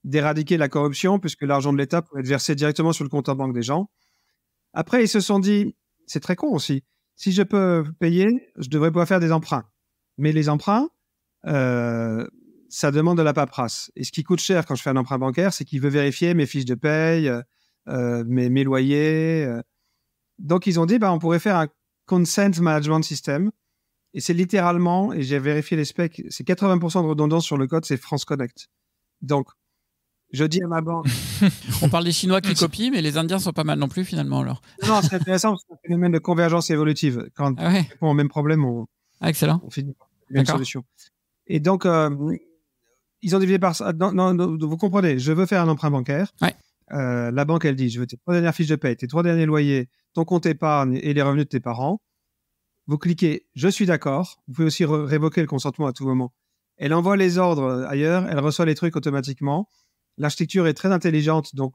d'éradiquer la corruption puisque l'argent de l'État pouvait être versé directement sur le compte en banque des gens. Après, ils se sont dit, c'est très con aussi, si je peux payer, je devrais pouvoir faire des emprunts. Mais les emprunts, ça demande de la paperasse. Et ce qui coûte cher quand je fais un emprunt bancaire, c'est qu'il veut vérifier mes fiches de paye, mes loyers. Donc, ils ont dit, on pourrait faire un consent management system. Et c'est littéralement, et j'ai vérifié les specs, c'est 80% de redondance sur le code, c'est France Connect. Donc, je dis à ma banque... On parle des Chinois qui copient, mais les Indiens sont pas mal non plus, finalement, alors. Non, c'est intéressant, parce que c'est un phénomène de convergence évolutive. Quand on répond au même problème, excellent. On finit par la même solution. Et donc, ils ont divisé par ça. Non, vous comprenez, je veux faire un emprunt bancaire. Ouais. La banque, elle dit, je veux tes 3 dernières fiches de paie, tes 3 derniers loyers, ton compte épargne et les revenus de tes parents. Vous cliquez « Je suis d'accord ». Vous pouvez aussi révoquer le consentement à tout moment. Elle envoie les ordres ailleurs, elle reçoit les trucs automatiquement. L'architecture est très intelligente, donc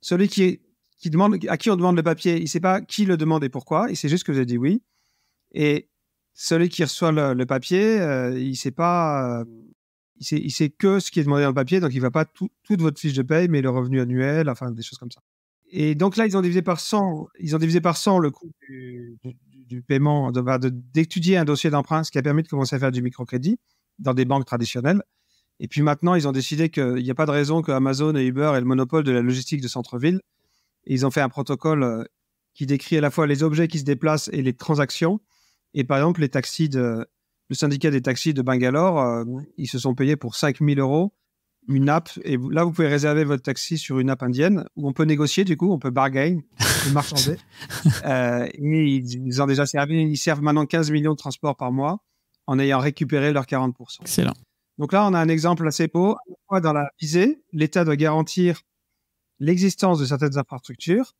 celui à qui on demande le papier, il ne sait pas qui le demande et pourquoi, il sait juste que vous avez dit oui. Et celui qui reçoit le papier, il sait pas, il sait que ce qui est demandé dans le papier, donc il ne va pas toute votre fiche de paye, mais le revenu annuel, enfin des choses comme ça. Et donc là, ils ont divisé par 100 le coût du paiement, d'étudier un dossier d'emprunt, ce qui a permis de commencer à faire du microcrédit dans des banques traditionnelles. Et puis maintenant, ils ont décidé qu'il n'y a pas de raison que Amazon et Uber aient le monopole de la logistique de centre-ville. Et ils ont fait un protocole qui décrit à la fois les objets qui se déplacent et les transactions. Et par exemple, le syndicat des taxis de Bangalore, ils se sont payés pour 5 000 € une app. Et là, vous pouvez réserver votre taxi sur une app indienne où on peut négocier, du coup, on peut bargain, on peut marchander. Et ils ont déjà servi, ils servent maintenant 15 millions de transports par mois en ayant récupéré leurs 40%. Excellent. Donc là, on a un exemple assez beau. Dans la visée, l'État doit garantir l'existence de certaines infrastructures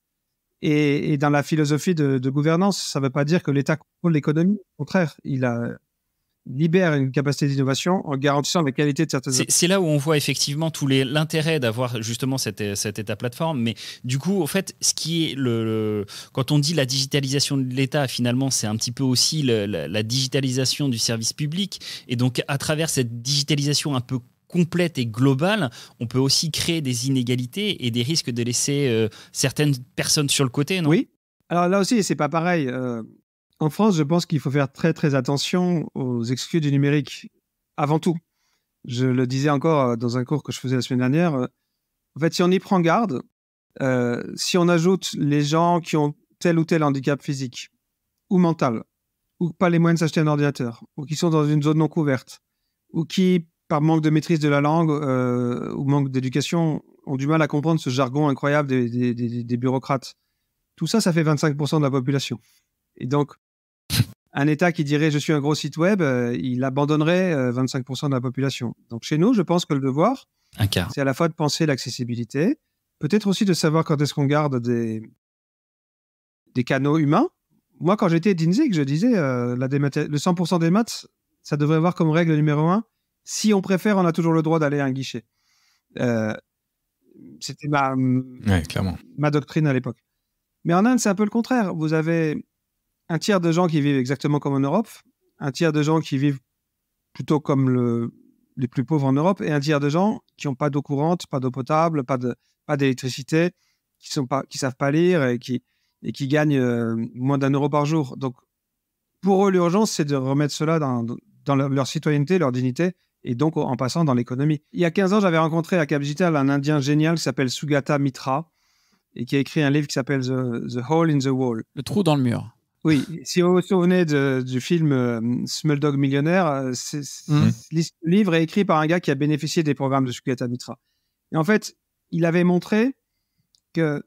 et dans la philosophie de gouvernance. Ça ne veut pas dire que l'État contrôle l'économie. Au contraire, il libère une capacité d'innovation en garantissant la qualité de certaines... C'est là où on voit effectivement l'intérêt d'avoir justement cet État plateforme. Mais du coup, en fait, ce qui est quand on dit la digitalisation de l'État, finalement, c'est un petit peu aussi la digitalisation du service public. Et donc, à travers cette digitalisation un peu complète et globale, on peut aussi créer des inégalités et des risques de laisser certaines personnes sur le côté, non ? Oui. Alors là aussi, c'est pas pareil. En France, je pense qu'il faut faire très très attention aux exclus du numérique. Avant tout, je le disais encore dans un cours que je faisais la semaine dernière. En fait, si on y prend garde, si on ajoute les gens qui ont tel ou tel handicap physique ou mental, ou pas les moyens de s'acheter un ordinateur, ou qui sont dans une zone non couverte, ou qui, par manque de maîtrise de la langue ou manque d'éducation, ont du mal à comprendre ce jargon incroyable des bureaucrates. Tout ça, ça fait 25% de la population. Et donc, un État qui dirait « je suis un gros site web », il abandonnerait 25% de la population. Donc chez nous, je pense que le devoir, c'est à la fois de penser l'accessibilité, peut-être aussi de savoir quand est-ce qu'on garde des canaux humains. Moi, quand j'étais d'INSEE, je disais le 100% des maths, ça devrait avoir comme règle numéro 1, si on préfère, on a toujours le droit d'aller à un guichet. C'était ma doctrine à l'époque. Mais en Inde, c'est un peu le contraire. Vous avez un tiers de gens qui vivent exactement comme en Europe, un tiers de gens qui vivent plutôt comme les plus pauvres en Europe, et un tiers de gens qui n'ont pas d'eau courante, pas d'eau potable, pas d'électricité, qui savent pas lire et qui gagnent moins d'1 euro par jour. Donc, pour eux, l'urgence, c'est de remettre cela dans leur citoyenneté, leur dignité, et donc en passant dans l'économie. Il y a 15 ans, j'avais rencontré à Cap Digital un Indien génial qui s'appelle Sugata Mitra, et qui a écrit un livre qui s'appelle The Hole in the Wall. Le trou dans le mur. Oui, si vous vous souvenez du film Slumdog Millionnaire, le livre est écrit par un gars qui a bénéficié des programmes de Sugata Mitra. Et en fait, il avait montré que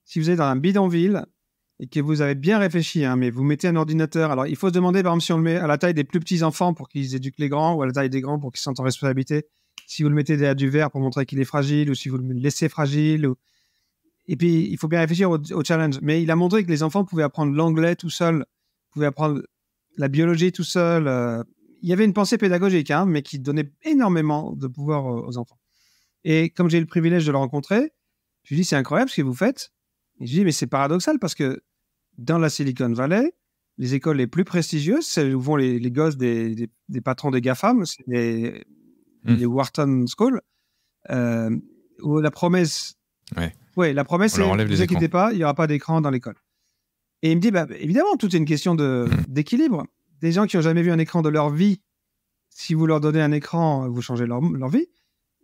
si vous êtes dans un bidonville et que vous avez bien réfléchi, mais vous mettez un ordinateur, alors il faut se demander, par exemple, si on le met à la taille des plus petits enfants pour qu'ils éduquent les grands, ou à la taille des grands pour qu'ils se sentent en responsabilité, si vous le mettez derrière du verre pour montrer qu'il est fragile, ou si vous le laissez fragile, Et puis, il faut bien réfléchir au challenge. Mais il a montré que les enfants pouvaient apprendre l'anglais tout seuls, pouvaient apprendre la biologie tout seuls. Il y avait une pensée pédagogique, mais qui donnait énormément de pouvoir aux enfants. Et comme j'ai eu le privilège de le rencontrer, je lui ai dit, c'est incroyable ce que vous faites. Et je lui ai dit, mais c'est paradoxal parce que dans la Silicon Valley, les écoles les plus prestigieuses, celles où vont les gosses des patrons des GAFAM, c'est les Wharton School, où la promesse... Oui, la promesse, c'est ne vous inquiétez pas, il n'y aura pas d'écran dans l'école. Et il me dit, évidemment, tout est une question d'équilibre. Des gens qui n'ont jamais vu un écran de leur vie, si vous leur donnez un écran, vous changez leur vie.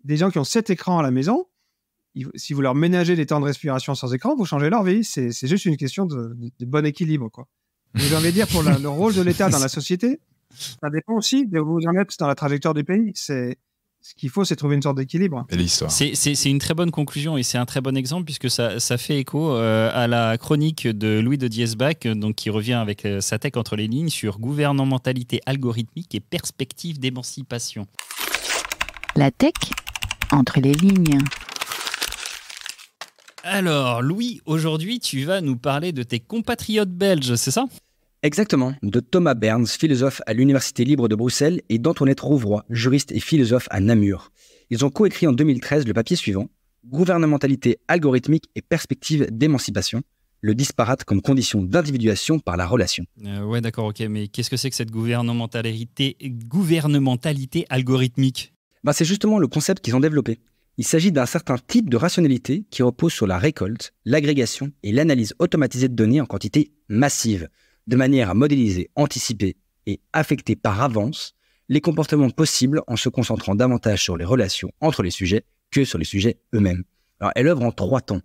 Des gens qui ont 7 écrans à la maison, si vous leur ménagez des temps de respiration sans écran, vous changez leur vie. C'est juste une question de bon équilibre, quoi. Et j'ai envie de dire, pour le rôle de l'État dans la société, ça dépend aussi de où vous en êtes dans la trajectoire du pays. Ce qu'il faut, c'est trouver une sorte d'équilibre. Belle histoire. C'est une très bonne conclusion et c'est un très bon exemple puisque ça fait écho à la chronique de Louis de Diesbach, donc qui revient avec sa tech entre les lignes sur gouvernementalité algorithmique et perspective d'émancipation. La tech entre les lignes. Alors, Louis, aujourd'hui, tu vas nous parler de tes compatriotes belges, c'est ça ? Exactement, de Thomas Berns, philosophe à l'Université libre de Bruxelles, et d'Antoinette Rouvroy, juriste et philosophe à Namur. Ils ont coécrit en 2013 le papier suivant, Gouvernementalité algorithmique et perspective d'émancipation, le disparate comme condition d'individuation par la relation. Ouais, d'accord, ok, mais qu'est-ce que c'est que cette gouvernementalité algorithmique ? C'est justement le concept qu'ils ont développé. Il s'agit d'un certain type de rationalité qui repose sur la récolte, l'agrégation et l'analyse automatisée de données en quantité massive, de manière à modéliser, anticiper et affecter par avance les comportements possibles en se concentrant davantage sur les relations entre les sujets que sur les sujets eux-mêmes. Alors, elle œuvre en 3 temps.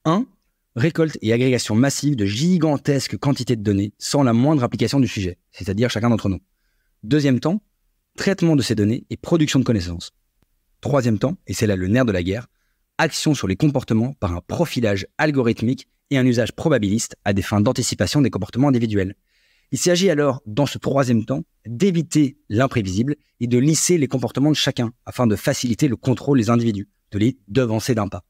1. Récolte et agrégation massive de gigantesques quantités de données sans la moindre application du sujet, c'est-à-dire chacun d'entre nous. 2e temps, traitement de ces données et production de connaissances. 3e temps, et c'est là le nerf de la guerre, action sur les comportements par un profilage algorithmique et un usage probabiliste à des fins d'anticipation des comportements individuels. Il s'agit alors, dans ce 3e temps, d'éviter l'imprévisible et de lisser les comportements de chacun afin de faciliter le contrôle des individus, de les devancer d'un pas.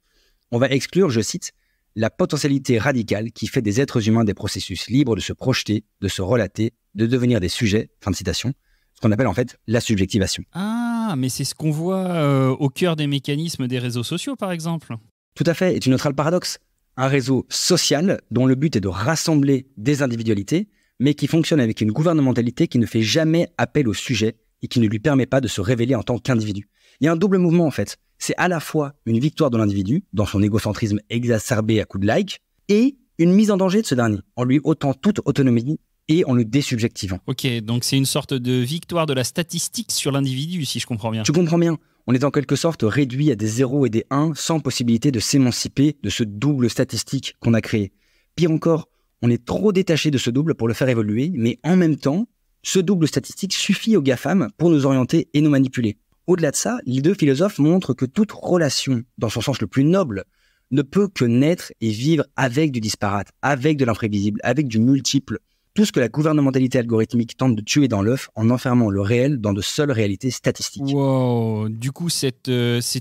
On va exclure, je cite, la potentialité radicale qui fait des êtres humains des processus libres de se projeter, de se relater, de devenir des sujets, fin de citation, ce qu'on appelle en fait la subjectivation. Ah, mais c'est ce qu'on voit au cœur des mécanismes des réseaux sociaux, par exemple. Tout à fait, et tu noteras le paradoxe. Un réseau social dont le but est de rassembler des individualités, mais qui fonctionne avec une gouvernementalité qui ne fait jamais appel au sujet et qui ne lui permet pas de se révéler en tant qu'individu. Il y a un double mouvement en fait. C'est à la fois une victoire de l'individu, dans son égocentrisme exacerbé à coups de like, et une mise en danger de ce dernier, en lui ôtant toute autonomie et en le désubjectivant. Ok, donc c'est une sorte de victoire de la statistique sur l'individu, si je comprends bien. Tu comprends bien. On est en quelque sorte réduit à des 0 et des 1 sans possibilité de s'émanciper de ce double statistique qu'on a créé. Pire encore, on est trop détaché de ce double pour le faire évoluer, mais en même temps, ce double statistique suffit aux GAFAM pour nous orienter et nous manipuler. Au-delà de ça, les deux philosophes montrent que toute relation, dans son sens le plus noble, ne peut que naître et vivre avec du disparate, avec de l'imprévisible, avec du multiple. Tout ce que la gouvernementalité algorithmique tente de tuer dans l'œuf en enfermant le réel dans de seules réalités statistiques. Wow, du coup, c'est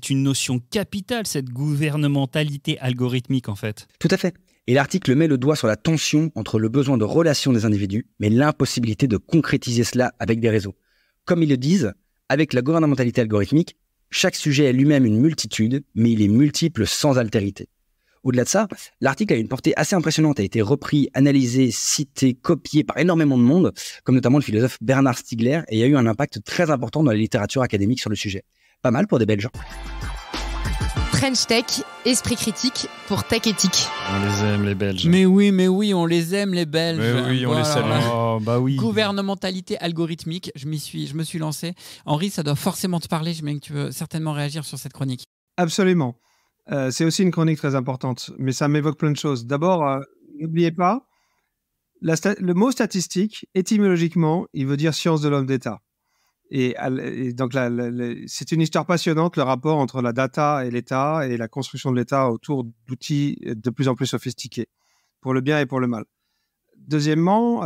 une notion capitale, cette gouvernementalité algorithmique, en fait. Tout à fait. Et l'article met le doigt sur la tension entre le besoin de relations des individus, mais l'impossibilité de concrétiser cela avec des réseaux. Comme ils le disent, avec la gouvernementalité algorithmique, chaque sujet est lui-même une multitude, mais il est multiple sans altérité. Au-delà de ça, l'article a une portée assez impressionnante, a été repris, analysé, cité, copié par énormément de monde, comme notamment le philosophe Bernard Stiegler, et il y a eu un impact très important dans la littérature académique sur le sujet. Pas mal pour des Belges. French Tech, esprit critique pour Tech Éthique. On les aime, les Belges. Mais oui, on les aime, les Belges. Mais oui, on les salue. Oh, bah oui. Gouvernementalité algorithmique, je me suis lancé. Henri, ça doit forcément te parler. J'imagine que tu veux certainement réagir sur cette chronique. Absolument. C'est aussi une chronique très importante, mais ça m'évoque plein de choses. D'abord, n'oubliez pas, le mot statistique, étymologiquement, il veut dire science de l'homme d'État. Et donc, c'est une histoire passionnante, le rapport entre la data et l'État et la construction de l'État autour d'outils de plus en plus sophistiqués, pour le bien et pour le mal. Deuxièmement,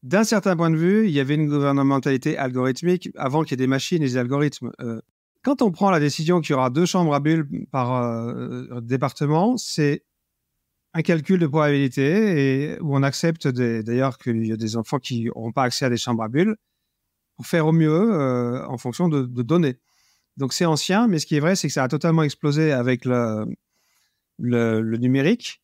d'un certain point de vue, il y avait une gouvernementalité algorithmique avant qu'il y ait des machines et des algorithmes. Quand on prend la décision qu'il y aura 2 chambres à bulles par département, c'est un calcul de probabilité où on accepte d'ailleurs qu'il y a des enfants qui n'auront pas accès à des chambres à bulles pour faire au mieux en fonction de données. Donc c'est ancien, mais ce qui est vrai, c'est que ça a totalement explosé avec le numérique.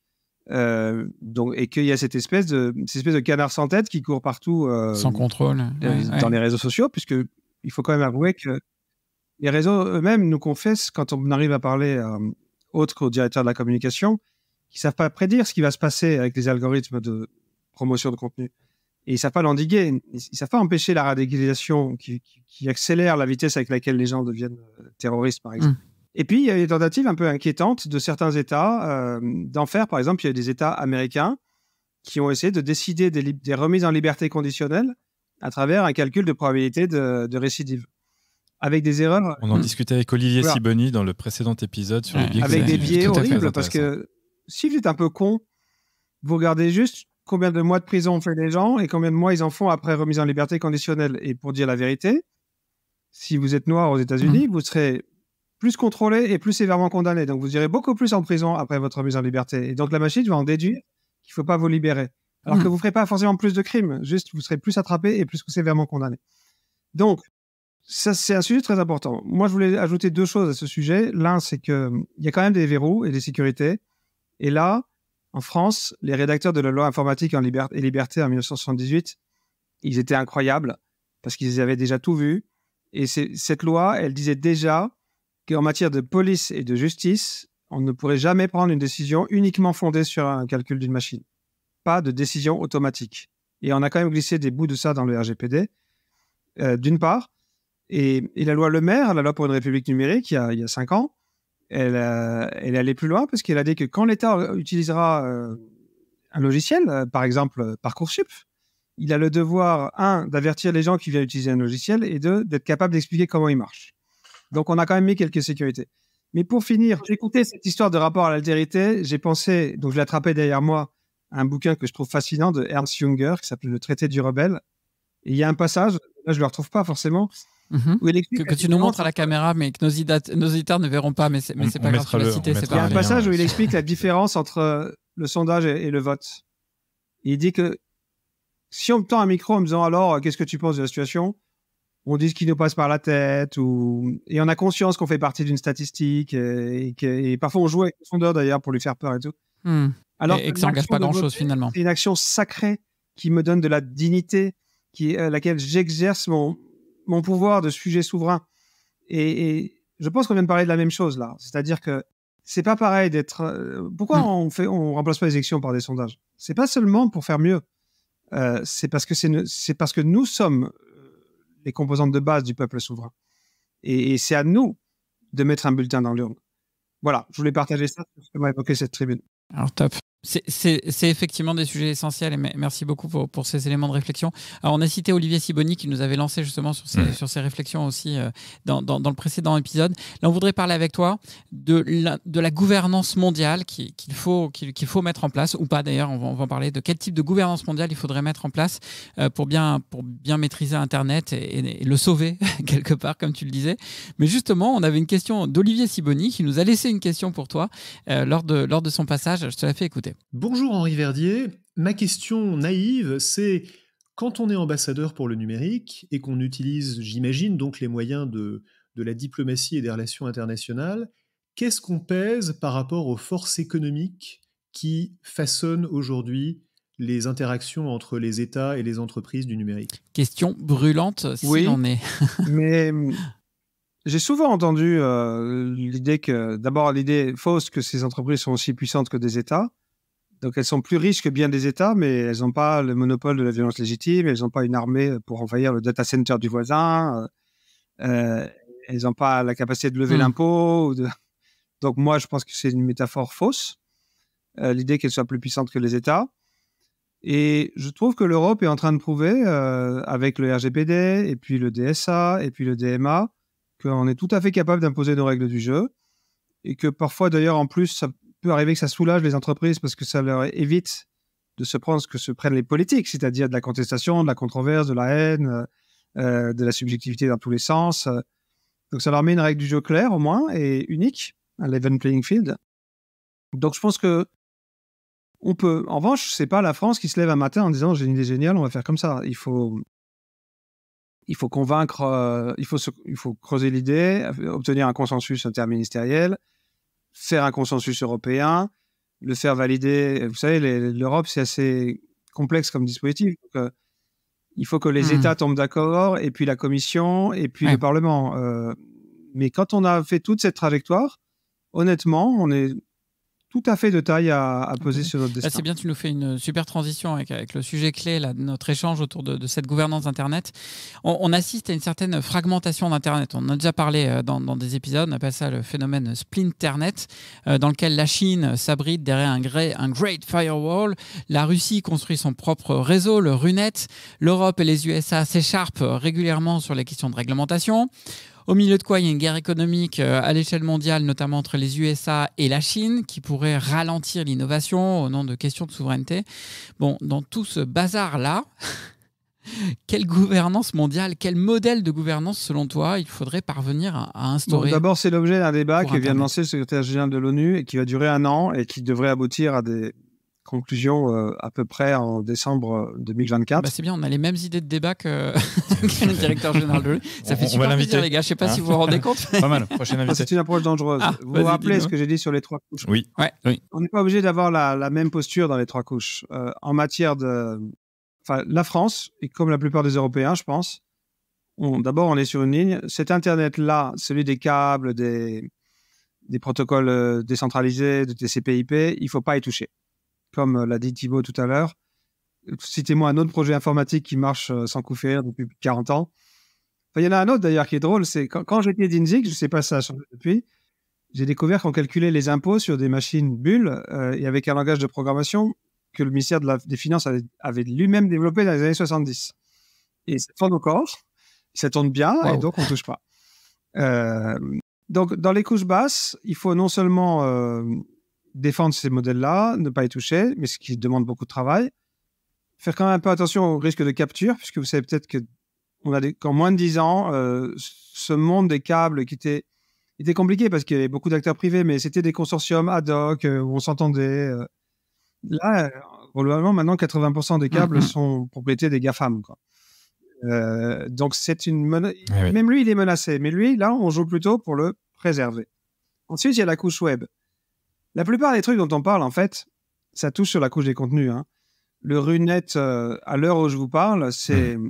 Et qu'il y a cette espèce de canard sans tête qui court partout sans contrôle dans les réseaux sociaux, puisque il faut quand même avouer que les réseaux eux-mêmes nous confessent, quand on arrive à parler autre qu'au directeur de la communication, qu'ils ne savent pas prédire ce qui va se passer avec les algorithmes de promotion de contenu. Et ils ne savent pas l'endiguer. Ils ne savent pas empêcher la radicalisation qui accélère la vitesse avec laquelle les gens deviennent terroristes, par exemple. Et puis, il y a des tentatives un peu inquiétantes de certains États d'en faire. Par exemple, il y a des États américains qui ont essayé de décider des remises en liberté conditionnelles à travers un calcul de probabilité de récidive. Avec des erreurs. On en discutait avec Olivier Sibony dans le précédent épisode sur les biais. Avec des biais horribles, parce que si vous êtes un peu con, vous regardez juste combien de mois de prison ont fait les gens et combien de mois ils en font après remise en liberté conditionnelle. Et pour dire la vérité, si vous êtes noir aux États-Unis, vous serez plus contrôlé et plus sévèrement condamné. Donc vous irez beaucoup plus en prison après votre remise en liberté. Et donc la machine va en déduire qu'il ne faut pas vous libérer. Alors que vous ne ferez pas forcément plus de crimes, juste vous serez plus attrapé et plus sévèrement condamné. Donc, ça, c'est un sujet très important. Moi, je voulais ajouter 2 choses à ce sujet. L'un, c'est qu'il y a quand même des verrous et des sécurités. Et là, en France, les rédacteurs de la loi informatique et liberté en 1978, ils étaient incroyables parce qu'ils avaient déjà tout vu. Et cette loi, elle disait déjà qu'en matière de police et de justice, on ne pourrait jamais prendre une décision uniquement fondée sur un calcul d'une machine. Pas de décision automatique. Et on a quand même glissé des bouts de ça dans le RGPD, d'une part. Et la loi Le Maire, la loi pour une république numérique, il y a 5 ans, elle est allée plus loin parce qu'elle a dit que quand l'État utilisera un logiciel, par exemple Parcoursup, il a le devoir, 1, d'avertir les gens qui viennent utiliser un logiciel et 2, d'être capable d'expliquer comment il marche. Donc, on a quand même mis quelques sécurités. Mais pour finir, j'ai écouté cette histoire de rapport à l'altérité. J'ai pensé, donc je l'ai attrapé derrière moi, à un bouquin que je trouve fascinant de Ernst Jünger qui s'appelle Le Traité du rebelle. Et il y a un passage, là je ne le retrouve pas forcément, où il explique que tu nous montres à la caméra, mais que nos auditeurs ne verront pas, mais c'est pas grave, tu l'as cité, c'est Il y a pas un passage où il explique la différence entre le sondage et le vote. Il dit que si on me tend un micro en me disant alors, qu'est-ce que tu penses de la situation, on dit ce qui nous passe par la tête, et on a conscience qu'on fait partie d'une statistique, et parfois on joue avec le sondeur d'ailleurs pour lui faire peur et tout. Alors et que ça n'engage pas grand-chose finalement. C'est une action sacrée qui me donne de la dignité, laquelle j'exerce mon pouvoir de sujet souverain. Et je pense qu'on vient de parler de la même chose là. C'est-à-dire que c'est pas pareil d'être. Pourquoi on remplace pas les élections par des sondages? C'est pas seulement pour faire mieux. C'est parce que nous sommes les composantes de base du peuple souverain. Et c'est à nous de mettre un bulletin dans l'urne. Voilà, je voulais partager ça parce que m'a évoqué cette tribune. Alors top. C'est effectivement des sujets essentiels et merci beaucoup pour ces éléments de réflexion. Alors, on a cité Olivier Sibony qui nous avait lancé justement sur ces réflexions aussi dans le précédent épisode. Là, on voudrait parler avec toi de la gouvernance mondiale qu'il faut mettre en place, ou pas d'ailleurs, on va en parler, de quel type de gouvernance mondiale il faudrait mettre en place pour bien maîtriser Internet et le sauver quelque part, comme tu le disais. Mais justement, on avait une question d'Olivier Sibony qui nous a laissé une question pour toi lors de son passage. Je te la fais écouter. Bonjour Henri Verdier, ma question naïve, c'est quand on est ambassadeur pour le numérique et qu'on utilise, j'imagine, donc les moyens de la diplomatie et des relations internationales, qu'est-ce qu'on pèse par rapport aux forces économiques qui façonnent aujourd'hui les interactions entre les États et les entreprises du numérique? Question brûlante, s'il en est. Mais j'ai souvent entendu l'idée fausse que ces entreprises sont aussi puissantes que des États. Donc, elles sont plus riches que bien des États, mais elles n'ont pas le monopole de la violence légitime, elles n'ont pas une armée pour envahir le data center du voisin, elles n'ont pas la capacité de lever l'impôt. Donc, moi, je pense que c'est une métaphore fausse, l'idée qu'elles soient plus puissantes que les États. Et je trouve que l'Europe est en train de prouver, avec le RGPD, et puis le DSA, et puis le DMA, qu'on est tout à fait capable d'imposer nos règles du jeu, et que parfois, d'ailleurs, en plus, ça peut arriver que ça soulage les entreprises parce que ça leur évite de se prendre ce que se prennent les politiques, c'est-à-dire de la contestation, de la controverse, de la haine, de la subjectivité dans tous les sens. Donc ça leur met une règle du jeu claire au moins et unique, un level playing field. Donc je pense que on peut. En revanche, c'est pas la France qui se lève un matin en disant j'ai une idée géniale, on va faire comme ça. Il faut convaincre, il faut creuser l'idée, obtenir un consensus interministériel, faire un consensus européen, le faire valider. Vous savez, l'Europe, c'est assez complexe comme dispositif. Donc, il faut que les États tombent d'accord, et puis la Commission, et puis le Parlement. Mais quand on a fait toute cette trajectoire, honnêtement, on est tout à fait de taille à peser sur notre destin. Là, c'est bien, tu nous fais une super transition avec le sujet clé là, de notre échange autour de cette gouvernance d'Internet. On assiste à une certaine fragmentation d'Internet. On en a déjà parlé dans des épisodes, on appelle ça le phénomène Splinternet, dans lequel la Chine s'abrite derrière un Great Firewall, la Russie construit son propre réseau, le RUNET, l'Europe et les USA s'écharpent régulièrement sur les questions de réglementation. Au milieu de quoi, il y a une guerre économique à l'échelle mondiale, notamment entre les USA et la Chine, qui pourrait ralentir l'innovation au nom de questions de souveraineté. Bon, dans tout ce bazar-là, quelle gouvernance mondiale, quel modèle de gouvernance, selon toi, il faudrait parvenir à instaurer? D'abord, c'est l'objet d'un débat que vient de lancer le secrétaire général de l'ONU et qui va durer 1 an et qui devrait aboutir à des conclusion à peu près en décembre 2024. C'est bien, on a les mêmes idées de débat que le directeur général de l'ONU. Ça fait super plaisir, les gars. Je ne sais pas si vous vous rendez compte. Pas mal, prochaine invité. C'est une approche dangereuse. Vous vous rappelez ce que j'ai dit sur les 3 couches? Oui. On n'est pas obligé d'avoir la même posture dans les 3 couches. En matière de... la France, et comme la plupart des Européens, je pense, d'abord, on est sur une ligne. Cet Internet-là, celui des câbles, des protocoles décentralisés, de TCP/IP, il ne faut pas y toucher. Comme l'a dit Thibaut tout à l'heure, citez-moi un autre projet informatique qui marche sans coup férir depuis plus de 40 ans. Il y en a un autre d'ailleurs qui est drôle, c'est quand j'étais d'INSIC, je ne sais pas si ça a changé depuis, j'ai découvert qu'on calculait les impôts sur des machines bulles et avec un langage de programmation que le ministère des Finances avait lui-même développé dans les années 70. Et ça tourne encore, ça tourne bien, et donc on ne touche pas. Donc dans les couches basses, il faut non seulement... défendre ces modèles-là, ne pas y toucher, mais ce qui demande beaucoup de travail. Faire quand même un peu attention au risque de capture, puisque vous savez peut-être qu'on qu'en moins de 10 ans, ce monde des câbles qui était compliqué parce qu'il y avait beaucoup d'acteurs privés, mais c'était des consortiums ad hoc où on s'entendait. Là, globalement, maintenant, 80% des câbles sont propriété des GAFAM, quoi. Donc, c'est même lui, il est menacé. Mais lui, là, on joue plutôt pour le préserver. Ensuite, il y a la couche web. La plupart des trucs dont on parle, en fait, ça touche sur la couche des contenus. Le RUNet, à l'heure où je vous parle,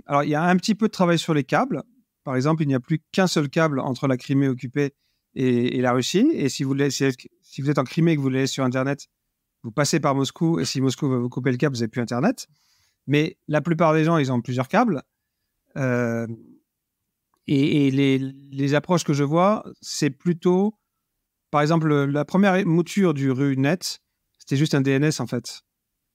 alors, il y a un petit peu de travail sur les câbles. Par exemple, il n'y a plus qu'un seul câble entre la Crimée occupée et la Russie. Et si vous êtes en Crimée et que vous voulez aller sur Internet, vous passez par Moscou. Et si Moscou va vous couper le câble, vous n'avez plus Internet. Mais la plupart des gens, ils ont plusieurs câbles. Et les approches que je vois, c'est plutôt, par exemple, la première mouture du RUNet, c'était juste un DNS, en fait.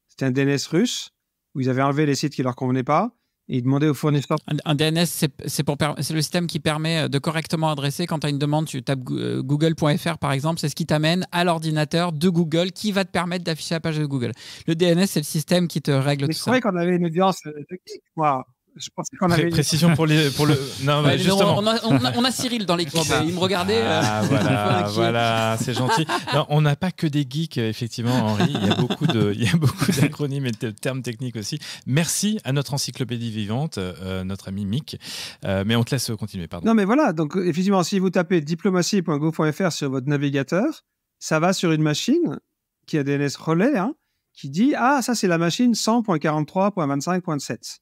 C'était un DNS russe où ils avaient enlevé les sites qui ne leur convenaient pas et ils demandaient aux fournisseurs. Un DNS, c'est le système qui permet de correctement adresser. Quand tu as une demande, tu tapes google.fr par exemple, c'est ce qui t'amène à l'ordinateur de Google qui va te permettre d'afficher la page de Google. Le DNS, c'est le système qui te règle tout ça. C'est vrai qu'on avait une audience technique. Wow. Je pensais qu'on avait précision pour le. Non, mais justement. On a Cyril dans l'équipe. Il me regardait. Voilà, c'est gentil. Non, on n'a pas que des geeks, effectivement, Henri. Il y a beaucoup d'acronymes et de termes techniques aussi. Merci à notre encyclopédie vivante, notre ami Mick. Mais on te laisse continuer, pardon. Non, mais voilà. Donc, effectivement, si vous tapez diplomatie.gouv.fr sur votre navigateur, ça va sur une machine qui a DNS relais, qui dit ça, c'est la machine 100.43.25.7.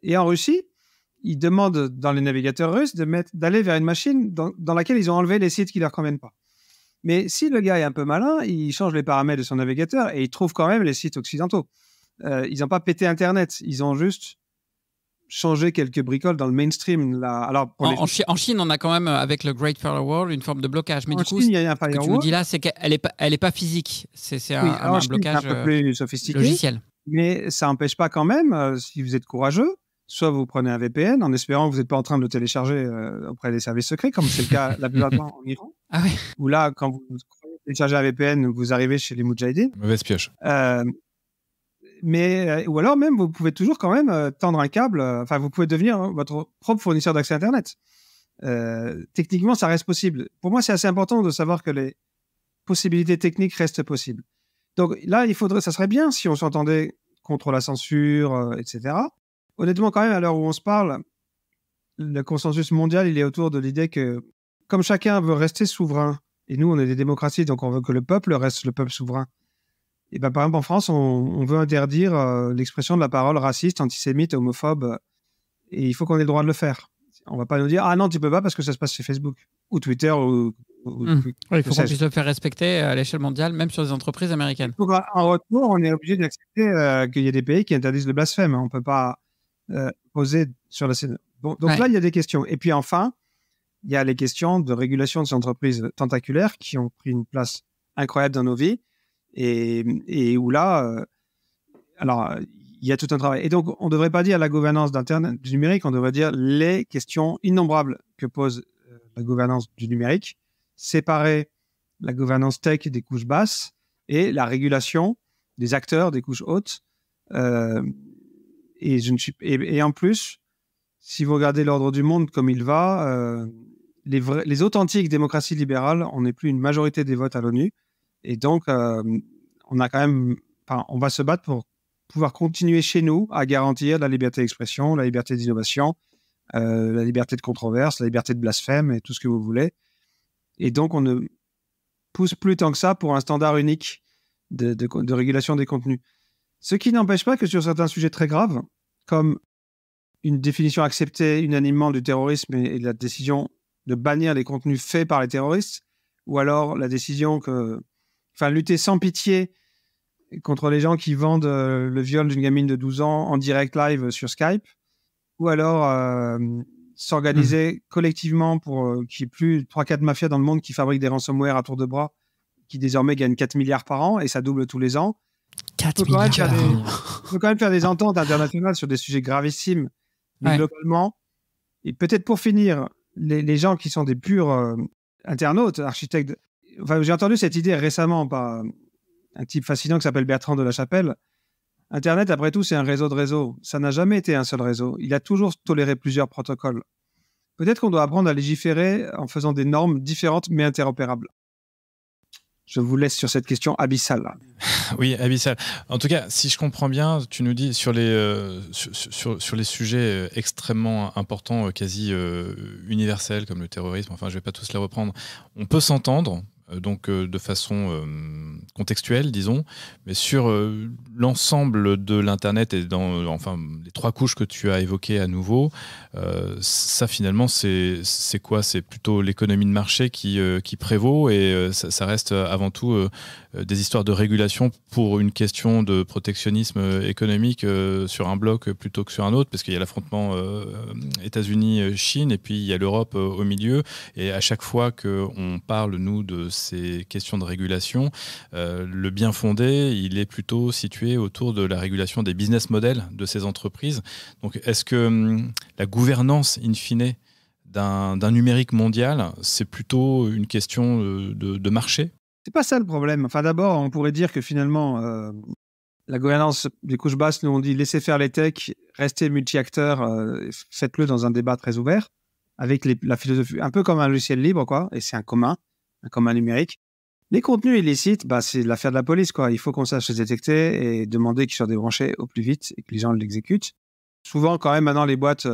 Et en Russie, ils demandent dans les navigateurs russes d'aller vers une machine dans laquelle ils ont enlevé les sites qui ne leur conviennent pas. Mais si le gars est un peu malin, il change les paramètres de son navigateur et il trouve quand même les sites occidentaux. Ils n'ont pas pété Internet, ils ont juste changé quelques bricoles dans le mainstream. Alors, en Chine, on a quand même, avec le Great Firewall, une forme de blocage. Mais en Chine, il y a un ce que tu nous dis là, c'est qu'elle n'est pas physique. C'est un blocage un peu plus sophistiqué, logiciel. Mais ça n'empêche pas quand même, si vous êtes courageux, soit vous prenez un VPN en espérant que vous n'êtes pas en train de le télécharger auprès des services secrets, comme c'est le cas la plupart du temps en Iran. Ah oui. Où là, quand vous téléchargez un VPN, vous arrivez chez les Moudjahidines. Mauvaise pioche. Ou alors même, vous pouvez toujours quand même tendre un câble. Vous pouvez devenir votre propre fournisseur d'accès Internet. Techniquement, ça reste possible. Pour moi, c'est assez important de savoir que les possibilités techniques restent possibles. Donc là, ça serait bien si on s'entendait contre la censure, etc. Honnêtement, quand même, à l'heure où on se parle, le consensus mondial, il est autour de l'idée que, comme chacun veut rester souverain, et nous, on est des démocraties, donc on veut que le peuple reste le peuple souverain. Et par exemple, en France, on veut interdire l'expression de la parole raciste, antisémite, homophobe, et il faut qu'on ait le droit de le faire. On ne va pas nous dire « Ah non, tu ne peux pas parce que ça se passe sur Facebook, ou Twitter, ou il faut qu'on puisse le faire respecter à l'échelle mondiale, même sur des entreprises américaines. Donc, en retour, on est obligé d'accepter qu'il y a des pays qui interdisent le blasphème. On ne peut pas poser sur la scène. Donc là, il y a des questions. Et puis enfin, il y a les questions de régulation de ces entreprises tentaculaires qui ont pris une place incroyable dans nos vies et où là, alors, il y a tout un travail. Et donc, on ne devrait pas dire la gouvernance d'Internet, du numérique, on devrait dire les questions innombrables que pose la gouvernance du numérique, séparer la gouvernance tech des couches basses et la régulation des acteurs des couches hautes. Et en plus, si vous regardez l'ordre du monde comme il va, les authentiques démocraties libérales, on n'est plus une majorité des votes à l'ONU. Et donc, on va se battre pour pouvoir continuer chez nous à garantir la liberté d'expression, la liberté d'innovation, la liberté de controverse, la liberté de blasphème et tout ce que vous voulez. Et donc, on ne pousse plus tant que ça pour un standard unique de régulation des contenus. Ce qui n'empêche pas que sur certains sujets très graves, comme une définition acceptée unanimement du terrorisme et la décision de bannir les contenus faits par les terroristes, ou alors la décision lutter sans pitié contre les gens qui vendent le viol d'une gamine de 12 ans en direct live sur Skype, ou alors s'organiser collectivement pour qu'il n'y ait plus 3-4 mafias dans le monde qui fabriquent des ransomware à tour de bras, qui désormais gagnent 4 milliards par an, et ça double tous les ans. 4 milliards. Il faut quand même faire des ententes internationales sur des sujets gravissimes, mais globalement, et peut-être pour finir, les gens qui sont des purs internautes, architectes, j'ai entendu cette idée récemment par un type fascinant qui s'appelle Bertrand de la Chapelle, Internet, après tout, c'est un réseau de réseaux. Ça n'a jamais été un seul réseau. Il a toujours toléré plusieurs protocoles. Peut-être qu'on doit apprendre à légiférer en faisant des normes différentes mais interopérables. Je vous laisse sur cette question abyssale. Oui, abyssal. En tout cas, si je comprends bien, tu nous dis sur les, sur les sujets extrêmement importants, quasi universels, comme le terrorisme, enfin, je ne vais pas tous les reprendre, on peut s'entendre, donc de façon contextuelle, disons, mais sur l'ensemble de l'Internet et dans enfin, les 3 couches que tu as évoquées à nouveau, ça finalement, c'est quoi? C'est plutôt l'économie de marché qui prévaut et ça reste avant tout des histoires de régulation pour une question de protectionnisme économique sur un bloc plutôt que sur un autre, parce qu'il y a l'affrontement États-Unis-Chine et puis il y a l'Europe au milieu. Et à chaque fois qu'on parle, nous, de ces questions de régulation, le bien fondé, il est plutôt situé autour de la régulation des business models de ces entreprises. Donc, est-ce que la gouvernance, in fine, d'un numérique mondial, c'est plutôt une question de marché? C'est pas ça le problème. Enfin, d'abord, on pourrait dire que finalement, la gouvernance des couches basses, nous on dit laissez faire les techs, restez multi-acteurs, faites-le dans un débat très ouvert, avec la philosophie, un peu comme un logiciel libre, quoi, et c'est un commun numérique. Les contenus illicites, c'est l'affaire de la police, quoi. Il faut qu'on sache les détecter et demander qu'ils soient débranchés au plus vite et que les gens l'exécutent. Souvent, quand même, maintenant, les boîtes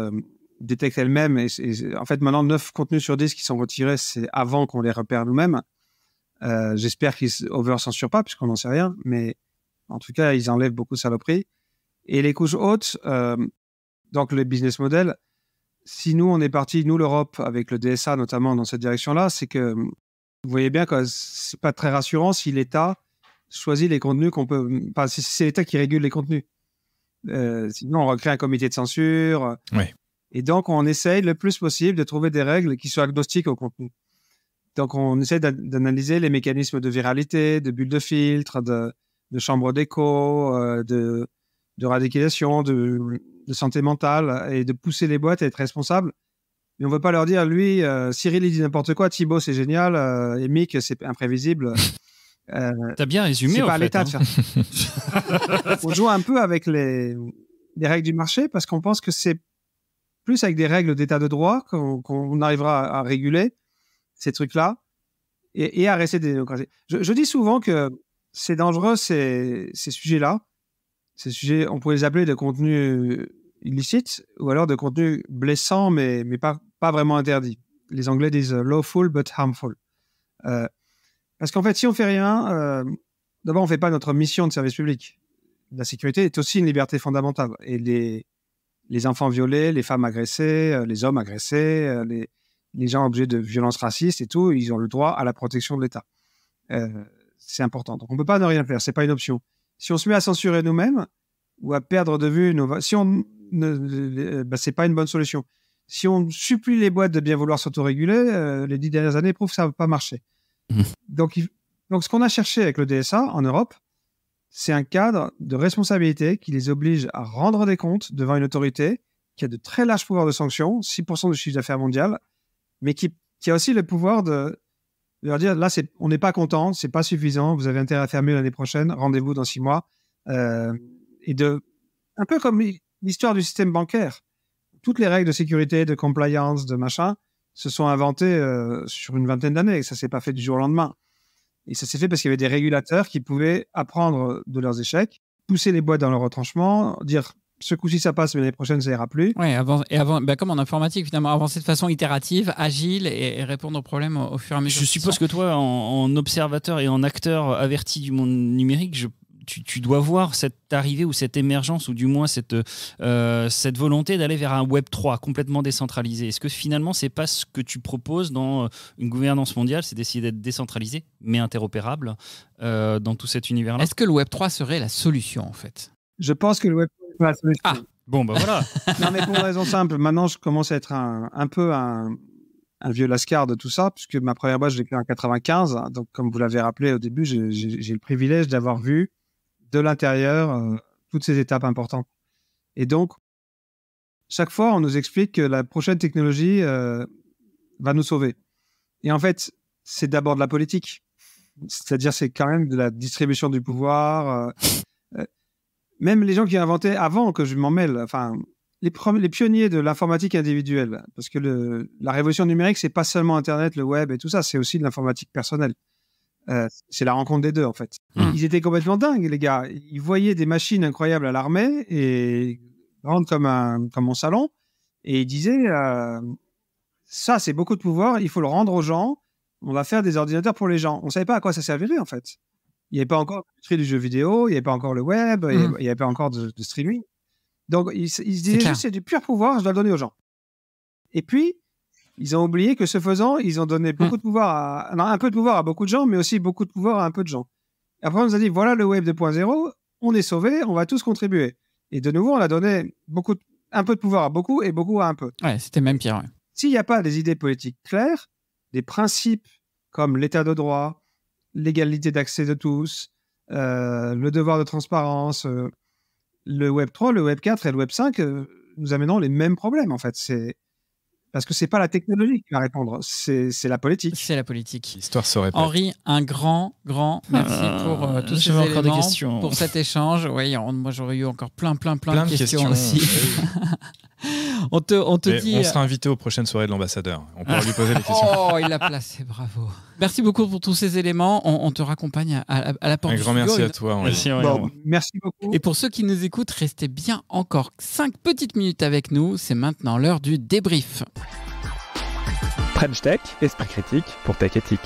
détectent elles-mêmes. Et en fait, maintenant, 9 contenus sur 10 qui sont retirés, c'est avant qu'on les repère nous-mêmes. J'espère qu'ils over-censurent pas, puisqu'on n'en sait rien. Mais en tout cas, ils enlèvent beaucoup de saloperies. Et les couches hautes, donc le business model, si nous, on est parti, nous, l'Europe, avec le DSA notamment dans cette direction-là, c'est que vous voyez bien que c'est pas très rassurant si l'État choisit les contenus qu'on peut... Enfin, si c'est l'État qui régule les contenus. Sinon, on recrée un comité de censure. Ouais. Et donc, on essaye le plus possible de trouver des règles qui soient agnostiques au contenu. Donc, on essaie d'analyser les mécanismes de viralité, de bulles de filtre, de chambres d'écho, de radicalisation, de santé mentale, et de pousser les boîtes à être responsables. Mais on ne veut pas leur dire, lui, Cyril, il dit n'importe quoi, Thibaut, c'est génial, et Mick, c'est imprévisible. T'as bien résumé, c'est pas en à fait. l'État de faire ça. On joue un peu avec les règles du marché parce qu'on pense que c'est plus avec des règles d'état de droit qu'on arrivera à réguler ces trucs-là et à rester des démocraties. Je dis souvent que c'est dangereux, ces sujets-là. Ces sujets, on pourrait les appeler de contenus illicites ou alors de contenus blessants, mais pas vraiment interdits. Les Anglais disent lawful but harmful. Parce qu'en fait, si on fait rien, d'abord, on ne fait pas notre mission de service public. La sécurité est aussi une liberté fondamentale. Et les enfants violés, les femmes agressées, les hommes agressés, les gens objets de violences racistes et tout, ils ont le droit à la protection de l'État. C'est important. Donc, on ne peut pas ne rien faire. Ce n'est pas une option. Si on se met à censurer nous-mêmes ou à perdre de vue c'est pas une bonne solution. Si on supplie les boîtes de bien vouloir s'autoréguler, les 10 dernières années prouvent que ça ne va pas marcher. Donc, ce qu'on a cherché avec le DSA en Europe, c'est un cadre de responsabilité qui les oblige à rendre des comptes devant une autorité qui a de très larges pouvoirs de sanction, 6% du chiffre d'affaires mondial, mais qui a aussi le pouvoir de leur dire, là, on n'est pas content, c'est pas suffisant, vous avez intérêt à faire mieux l'année prochaine, rendez-vous dans 6 mois. Un peu comme l'histoire du système bancaire. Toutes les règles de sécurité, de compliance, de machin, se sont inventées sur une vingtaine d'années. Ça ne s'est pas fait du jour au lendemain. Et ça s'est fait parce qu'il y avait des régulateurs qui pouvaient apprendre de leurs échecs, pousser les boîtes dans leur retranchement, dire ce coup-ci ça passe, mais l'année prochaine ça ira plus. Oui, comme en informatique, finalement, avancer de façon itérative, agile et répondre aux problèmes au fur et à mesure. Je suppose que toi, en observateur et en acteur averti du monde numérique, tu dois voir cette arrivée ou cette émergence ou du moins cette volonté d'aller vers un Web 3 complètement décentralisé. Est-ce que finalement c'est pas ce que tu proposes dans une gouvernance mondiale, c'est d'essayer d'être décentralisé mais interopérable dans tout cet univers-là? Est-ce que le Web 3 serait la solution en fait? Je pense que le Web 3 est la solution. Ah, bon bah voilà. Non mais pour une raison simple, maintenant je commence à être un peu un vieux lascar de tout ça, puisque ma première boîte je l'ai créée en 95, donc comme vous l'avez rappelé au début, j'ai le privilège d'avoir vu de l'intérieur, toutes ces étapes importantes. Et donc, chaque fois, on nous explique que la prochaine technologie va nous sauver. Et en fait, c'est d'abord de la politique. C'est-à-dire, c'est quand même de la distribution du pouvoir. même les gens qui ont inventé avant que je m'en mêle, enfin, les pionniers de l'informatique individuelle, parce que la révolution numérique, c'est pas seulement Internet, le web et tout ça, c'est aussi de l'informatique personnelle. C'est la rencontre des deux, en fait. Ils étaient complètement dingues, les gars. Ils voyaient des machines incroyables à l'armée et grandes comme mon salon, et ils disaient ça, c'est beaucoup de pouvoir, il faut le rendre aux gens, on va faire des ordinateurs pour les gens. On ne savait pas à quoi ça servirait, en fait. Il n'y avait pas encore l'industrie du jeu vidéo, il n'y avait pas encore le web, il n'y avait pas encore de streaming. Donc, ils se disaient juste, c'est du pur pouvoir, je dois le donner aux gens. Et puis, ils ont oublié que ce faisant, ils ont donné beaucoup de pouvoir un peu de pouvoir à beaucoup de gens, mais aussi beaucoup de pouvoir à un peu de gens. Et après, on nous a dit, voilà le web 2.0, on est sauvés, on va tous contribuer. Et de nouveau, on a donné un peu de pouvoir à beaucoup et beaucoup à un peu. Ouais, c'était même pire. Ouais. S'il n'y a pas des idées politiques claires, des principes comme l'état de droit, l'égalité d'accès de tous, le devoir de transparence, le Web 3, le Web 4 et le Web 5, nous amèneront les mêmes problèmes, en fait. Parce que ce n'est pas la technologie qui va répondre, c'est la politique. C'est la politique. L'histoire se répète. Henri, un grand merci pour tous ces éléments, encore des questions. pour cet échange. Oui, moi, j'aurais eu encore plein de questions aussi. On te dit... On sera invité aux prochaines soirées de l'ambassadeur. On pourra lui poser des questions. Oh, il l'a placé, bravo. Merci beaucoup pour tous ces éléments. On te raccompagne à la porte du studio. Un grand merci à toi, Henri. Merci beaucoup. Et pour ceux qui nous écoutent, restez bien encore 5 petites minutes avec nous. C'est maintenant l'heure du débrief. French Tech, esprit critique pour Tech Éthique.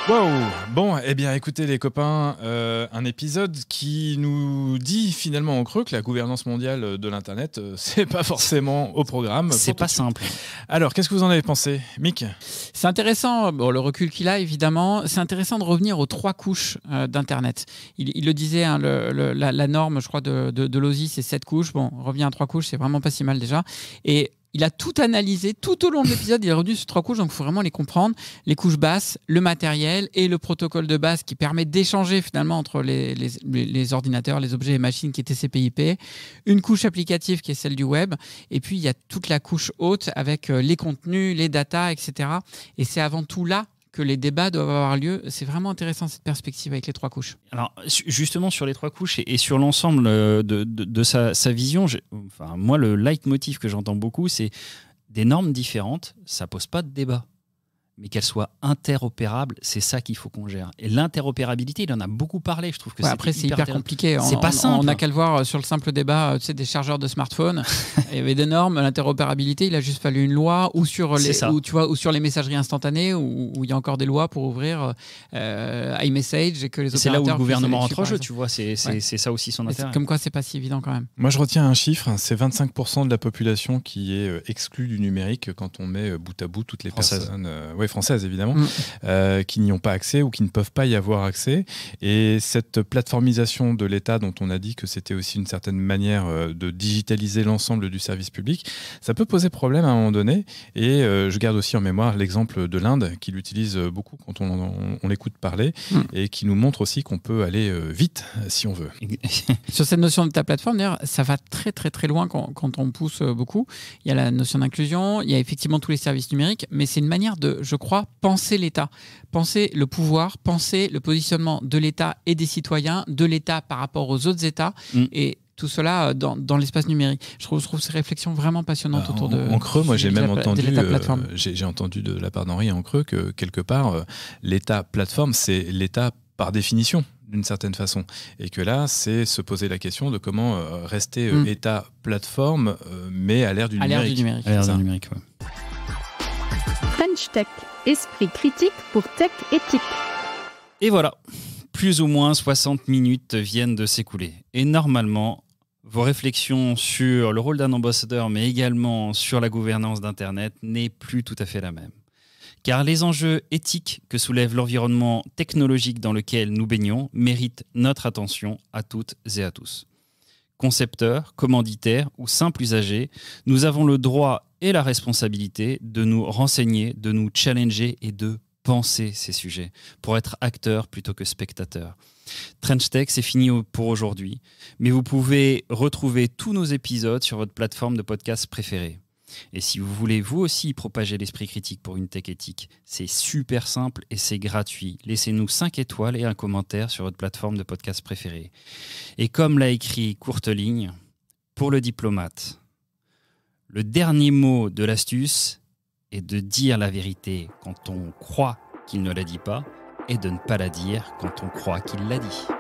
Wow. Bon, eh bien, écoutez les copains, un épisode qui nous dit finalement en creux que la gouvernance mondiale de l'Internet, c'est pas forcément au programme. C'est pas simple. Alors, qu'est-ce que vous en avez pensé, Mick ? C'est intéressant, le recul qu'il a évidemment, c'est intéressant de revenir aux 3 couches d'Internet. Il le disait, hein, la norme, je crois, de l'OSI, c'est 7 couches. Bon, revenir à 3 couches, c'est vraiment pas si mal déjà. Et il a tout analysé tout au long de l'épisode. Il est revenu sur 3 couches, donc il faut vraiment les comprendre. Les couches basses, le matériel et le protocole de base qui permet d'échanger finalement entre les ordinateurs, les objets et machines qui étaient TCP/IP. Une couche applicative qui est celle du web. Et puis il y a toute la couche haute avec les contenus, les datas, etc. Et c'est avant tout là que les débats doivent avoir lieu. C'est vraiment intéressant cette perspective avec les 3 couches. Alors justement sur les 3 couches et sur l'ensemble de sa vision, moi le leitmotiv que j'entends beaucoup, c'est des normes différentes, ça pose pas de débat. Mais qu'elles soient interopérables, c'est ça qu'il faut qu'on gère. Et l'interopérabilité, il en a beaucoup parlé, je trouve que après, c'est hyper compliqué. C'est pas simple. On n'a qu'à le voir sur le simple débat des chargeurs de smartphone. Il y avait des normes, l'interopérabilité, il a juste fallu une loi ou sur les messageries instantanées où il y a encore des lois pour ouvrir iMessage et que les opérateurs... C'est là où le gouvernement rentre en jeu, tu vois, c'est ça aussi son intérêt. Comme quoi, c'est pas si évident quand même. Moi, je retiens un chiffre, c'est 25% de la population qui est exclue du numérique quand on met bout à bout toutes les personnes... françaises évidemment, qui n'y ont pas accès ou qui ne peuvent pas y avoir accès. Et cette plateformisation de l'État dont on a dit que c'était aussi une certaine manière de digitaliser l'ensemble du service public, ça peut poser problème à un moment donné. Et je garde aussi en mémoire l'exemple de l'Inde qui l'utilise beaucoup quand on l'écoute parler et qui nous montre aussi qu'on peut aller vite si on veut. Sur cette notion de ta plateforme, d'ailleurs, ça va très très très loin quand on pousse beaucoup. Il y a la notion d'inclusion, il y a effectivement tous les services numériques, mais c'est une manière de, je crois, penser l'État, penser le pouvoir, penser le positionnement de l'État et des citoyens, de l'État par rapport aux autres États, et tout cela dans l'espace numérique. Je trouve ces réflexions vraiment passionnantes autour de... En creux, moi j'ai même entendu, j'ai entendu de la part d'Henri en creux que quelque part, l'État plateforme, c'est l'État par définition, d'une certaine façon. Et que là, c'est se poser la question de comment rester État plateforme, mais à l'ère du numérique. À l'ère du numérique, ouais. French Tech, esprit critique pour Tech Éthique. Et voilà, plus ou moins 60 minutes viennent de s'écouler. Et normalement, vos réflexions sur le rôle d'un ambassadeur, mais également sur la gouvernance d'Internet, n'est plus tout à fait la même. Car les enjeux éthiques que soulève l'environnement technologique dans lequel nous baignons méritent notre attention à toutes et à tous. Concepteurs, commanditaires ou simples usagers, nous avons le droit et la responsabilité de nous renseigner, de nous challenger et de penser ces sujets pour être acteurs plutôt que spectateurs. French Tech, c'est fini pour aujourd'hui, mais vous pouvez retrouver tous nos épisodes sur votre plateforme de podcast préférée. Et si vous voulez vous aussi propager l'esprit critique pour une tech éthique, c'est super simple et c'est gratuit. Laissez-nous 5 étoiles et un commentaire sur votre plateforme de podcast préférée. Et comme l'a écrit Courteligne, pour le diplomate, le dernier mot de l'astuce est de dire la vérité quand on croit qu'il ne la dit pas et de ne pas la dire quand on croit qu'il l'a dit.